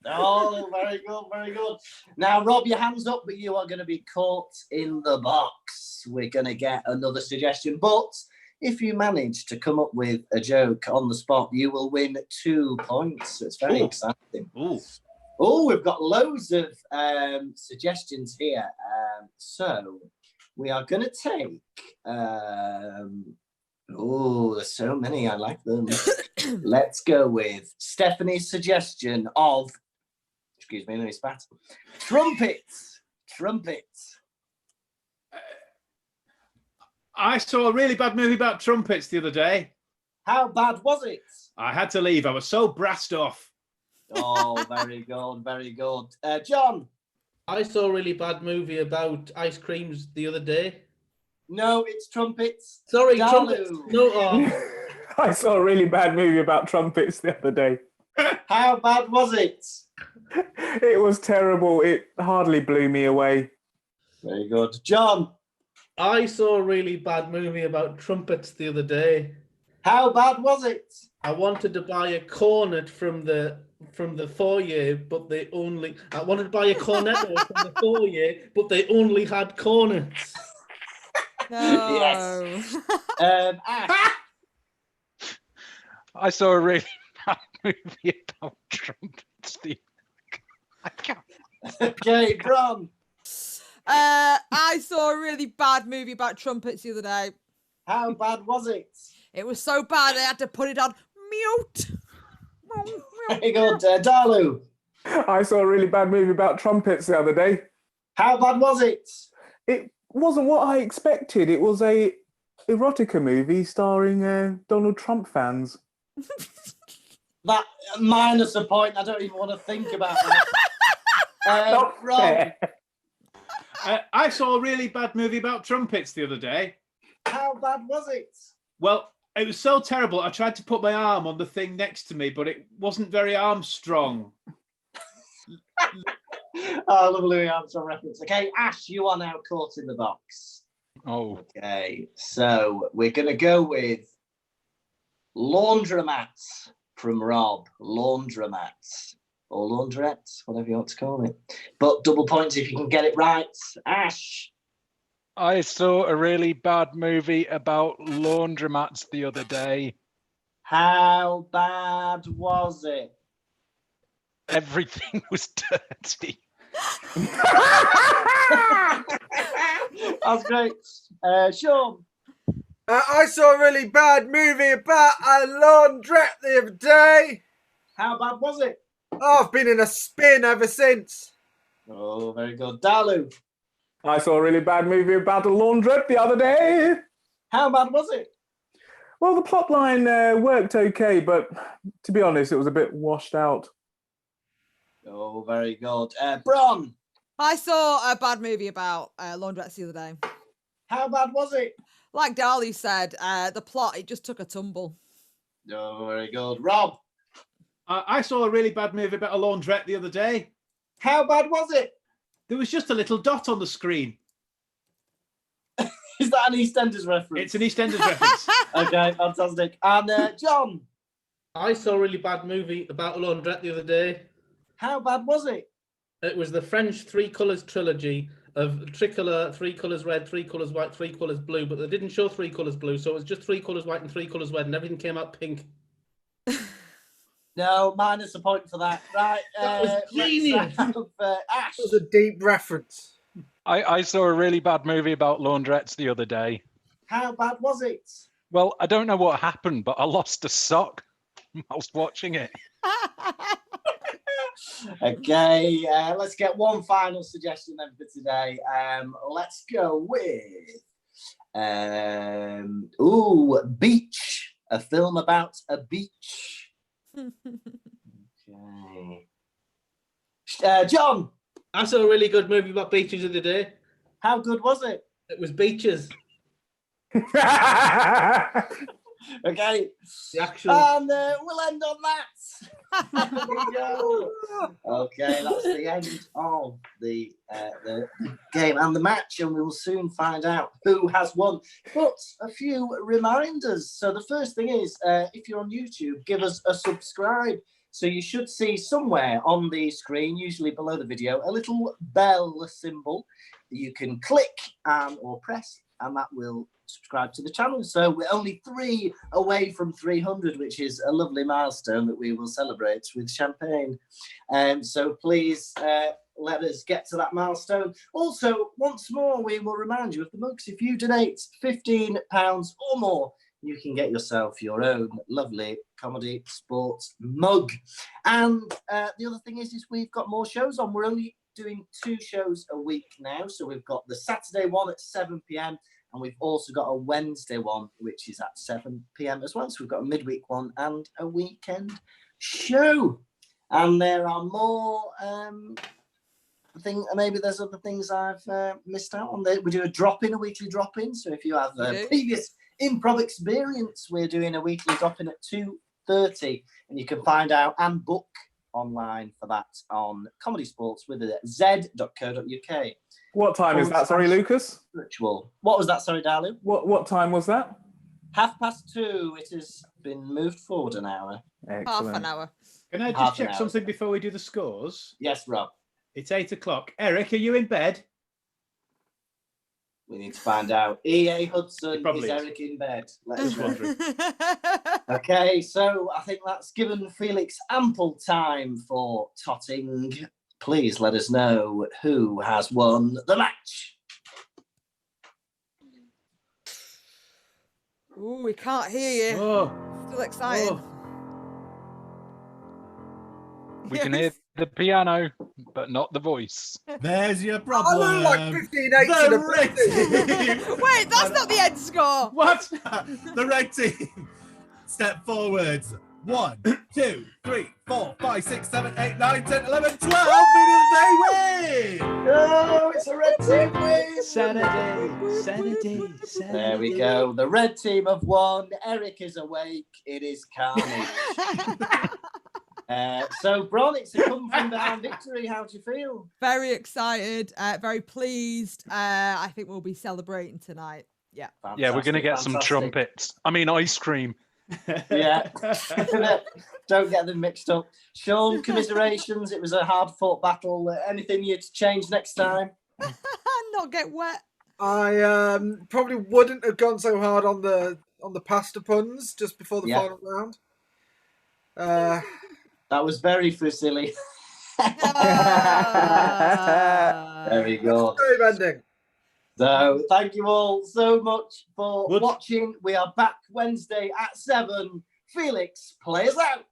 [SPEAKER 3] Oh, very good, very good. Now, Rob, your hands up, but you are going to be caught in the box. We're going to get another suggestion, but if you manage to come up with a joke on the spot, you will win 2 points. It's very exciting. Oh, we've got loads of suggestions here. So we are going to take... there's so many. I like them. Let's go with Stephanie's suggestion of... Excuse me, let me spat. Trumpets.
[SPEAKER 9] I saw a really bad movie about trumpets the other day.
[SPEAKER 3] How bad was it?
[SPEAKER 9] I had to leave. I was so brassed off.
[SPEAKER 3] Oh, very good, very good. John?
[SPEAKER 8] I saw a really bad movie about ice creams the other day.
[SPEAKER 3] No, it's trumpets.
[SPEAKER 8] Sorry,
[SPEAKER 3] Dalu.
[SPEAKER 8] trumpets. No,
[SPEAKER 6] I saw a really bad movie about trumpets the other day.
[SPEAKER 3] How bad was it?
[SPEAKER 6] It was terrible. It hardly blew me away.
[SPEAKER 3] Very good. John?
[SPEAKER 8] I saw a really bad movie about trumpets the other day.
[SPEAKER 3] How bad was it?
[SPEAKER 8] I wanted to buy a cornet from the foyer, but I wanted to buy a cornetto from the foyer, but they only had cornets.
[SPEAKER 4] No.
[SPEAKER 3] Yes. Ash?
[SPEAKER 7] I saw a really bad movie about trumpets. I can't.
[SPEAKER 3] Okay, Bron?
[SPEAKER 4] I saw a really bad movie about trumpets the other day.
[SPEAKER 3] How bad was it?
[SPEAKER 4] It was so bad I had to put it on mute.
[SPEAKER 3] Very good. Dalu?
[SPEAKER 6] I saw a really bad movie about trumpets the other day.
[SPEAKER 3] How bad was it?
[SPEAKER 6] It wasn't what I expected. It was a erotica movie starring Donald Trump fans.
[SPEAKER 3] That minus a point. I don't even want to think about that.
[SPEAKER 6] Not
[SPEAKER 3] Rob?
[SPEAKER 6] fair.
[SPEAKER 9] I saw a really bad movie about trumpets the other day.
[SPEAKER 3] How bad was it?
[SPEAKER 9] Well, it was so terrible. I tried to put my arm on the thing next to me, but it wasn't very arm strong.
[SPEAKER 3] Oh, I love Louis Armstrong reference. Okay, Ash, you are now caught in the box.
[SPEAKER 7] Oh,
[SPEAKER 3] Okay, so we're going to go with laundromats from Rob. Laundromats. Or laundrettes, whatever you want to call it. But double points if you can get it right. Ash.
[SPEAKER 7] I saw a really bad movie about laundromats the other day.
[SPEAKER 3] How bad was it?
[SPEAKER 7] Everything was dirty.
[SPEAKER 3] That's great. Sean.
[SPEAKER 5] I saw a really bad movie about a laundrette the other day.
[SPEAKER 3] How bad was it?
[SPEAKER 5] Oh, I've been in a spin ever since.
[SPEAKER 3] Oh, very good. Dalu.
[SPEAKER 6] I saw a really bad movie about a laundrette the other day.
[SPEAKER 3] How bad was it?
[SPEAKER 6] Well, the plot line worked okay, but to be honest, it was a bit washed out.
[SPEAKER 3] Oh, very good. Bron.
[SPEAKER 4] I saw a bad movie about laundrettes the other day.
[SPEAKER 3] How bad was it?
[SPEAKER 4] Like Darley said, the plot, it just took a tumble.
[SPEAKER 3] Oh, very good. Rob.
[SPEAKER 9] I saw a really bad movie about a laundrette the other day.
[SPEAKER 3] How bad was it?
[SPEAKER 9] There was just a little dot on the screen.
[SPEAKER 3] Is that an EastEnders reference?
[SPEAKER 9] It's an EastEnders reference.
[SPEAKER 3] Okay, fantastic. And John.
[SPEAKER 8] I saw a really bad movie about a laundrette the other day.
[SPEAKER 3] How bad was it?
[SPEAKER 8] It was the French 3 colours trilogy of tricolour, 3 colours red, 3 colours white, 3 colours blue, but they didn't show 3 colours blue, so it was just 3 colours white and 3 colours red, and everything came out pink.
[SPEAKER 3] No, minus a point for that. Right.
[SPEAKER 8] That was genius.
[SPEAKER 3] Ash.
[SPEAKER 5] That was a deep reference.
[SPEAKER 7] I saw a really bad movie about laundrettes the other day.
[SPEAKER 3] How bad was it?
[SPEAKER 7] Well, I don't know what happened, but I lost a sock whilst watching it.
[SPEAKER 3] Okay, let's get one final suggestion then for today. Let's go with Beach, a film about a beach. Okay. John,
[SPEAKER 8] I saw a really good movie about beaches the other day.
[SPEAKER 3] how good was it?
[SPEAKER 8] It was Beaches.
[SPEAKER 3] Okay,
[SPEAKER 8] The actual.
[SPEAKER 3] and we'll end on that. There we go. Okay, that's the end of the game and the match, and we will soon find out who has won. But a few reminders. So the first thing is, if you're on YouTube, give us a subscribe. So you should see somewhere on the screen, usually below the video, a little bell symbol that you can click or press, and that will subscribe to the channel. So we're only 3 away from 300, which is a lovely milestone that we will celebrate with champagne. So please let us get to that milestone. Also, once more, we will remind you of the mugs. If you donate £15 or more, you can get yourself your own lovely Comedy Sports mug. And the other thing is we've got more shows on. We're only doing 2 shows a week now. So we've got the Saturday one at 7 p.m. and we've also got a Wednesday one, which is at 7 p.m. as well. So we've got a midweek one and a weekend show. And there are more. I think maybe there's other things I've missed out on. We do a weekly drop-in. So if you have previous improv experience, we're doing a weekly drop-in at 2:30, and you can find out and book online for that on ComedySportz with a z.co.uk.
[SPEAKER 6] What time is that? Sorry, Lucas.
[SPEAKER 3] Virtual. What was that? Sorry, darling.
[SPEAKER 6] What time was that?
[SPEAKER 3] 2:30. It has been moved forward an hour.
[SPEAKER 6] Excellent.
[SPEAKER 4] Half an hour.
[SPEAKER 9] Can I
[SPEAKER 3] Half
[SPEAKER 9] just
[SPEAKER 3] an
[SPEAKER 9] check
[SPEAKER 3] hour.
[SPEAKER 9] something before we do the scores?
[SPEAKER 3] Yes, Rob.
[SPEAKER 9] It's 8 o'clock. Eric, are you in bed?
[SPEAKER 3] We need to find out. E.A. Hudson,
[SPEAKER 9] probably
[SPEAKER 3] is
[SPEAKER 9] is.
[SPEAKER 3] Eric in bed? Let us
[SPEAKER 9] Just
[SPEAKER 3] know.
[SPEAKER 9] wondering.
[SPEAKER 3] Okay, so I think that's given Felix ample time for totting. Please let us know who has won the match.
[SPEAKER 4] Ooh, we can't hear you.
[SPEAKER 9] Oh,
[SPEAKER 4] Still exciting.
[SPEAKER 7] We can hear the piano, but not the voice.
[SPEAKER 2] There's your
[SPEAKER 5] I
[SPEAKER 2] problem.
[SPEAKER 5] look like 15-8 to
[SPEAKER 2] The
[SPEAKER 5] the
[SPEAKER 2] red team.
[SPEAKER 4] Wait, that's not the end score.
[SPEAKER 9] what?
[SPEAKER 2] The red team. Step forwards. 1, 2, 3, 4, 5, 6, 7, 8, 9, 10, 11, 12. Meaning they win.
[SPEAKER 3] Oh, it's a red team win.
[SPEAKER 9] Saturday.
[SPEAKER 3] There we go. The red team have won. Eric is awake. It is carnage. So, Bron, it's a come from behind victory. How do you feel?
[SPEAKER 4] Very excited, very pleased. I think we'll be celebrating tonight. Yeah.
[SPEAKER 7] Yeah, we're going to
[SPEAKER 3] Fantastic,
[SPEAKER 7] get some
[SPEAKER 3] fantastic.
[SPEAKER 7] trumpets. I mean, ice cream.
[SPEAKER 3] Yeah. Don't get them mixed up. Sean, commiserations. It was a hard-fought battle. Anything you'd change next time?
[SPEAKER 4] Not get wet.
[SPEAKER 5] I probably wouldn't have gone so hard on the pasta puns just before the
[SPEAKER 3] Yeah.
[SPEAKER 5] final round.
[SPEAKER 3] That was very silly.
[SPEAKER 4] Ah.
[SPEAKER 3] Very good.
[SPEAKER 5] Very ending.
[SPEAKER 3] So, thank you all so much for
[SPEAKER 9] Good.
[SPEAKER 3] watching. We are back Wednesday at 7. Felix, play us out.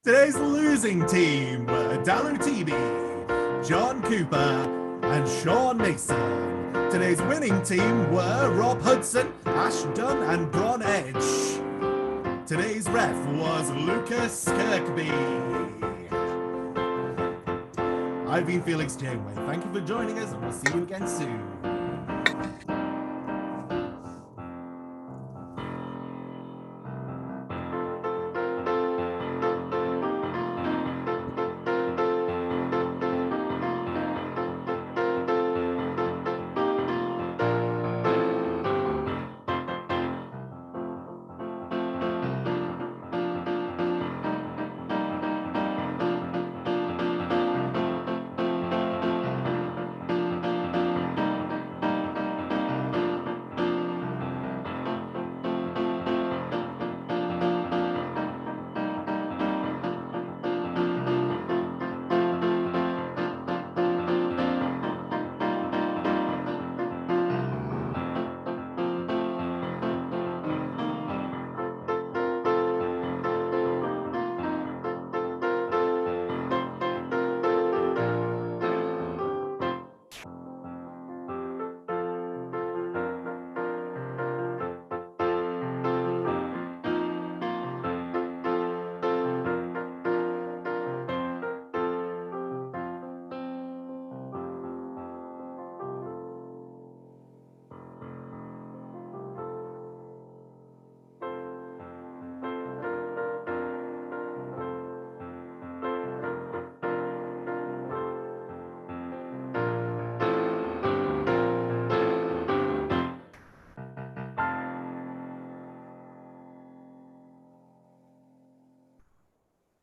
[SPEAKER 2] Today's losing team were Dalu TV, John Cooper, and Sean Mason. Today's winning team were Rob Hudson, Ash Dunn, and Bron Edge. Today's ref was Lucas Kirkby. I've been Felix Janeway. Thank you for joining us, and we'll see you again soon.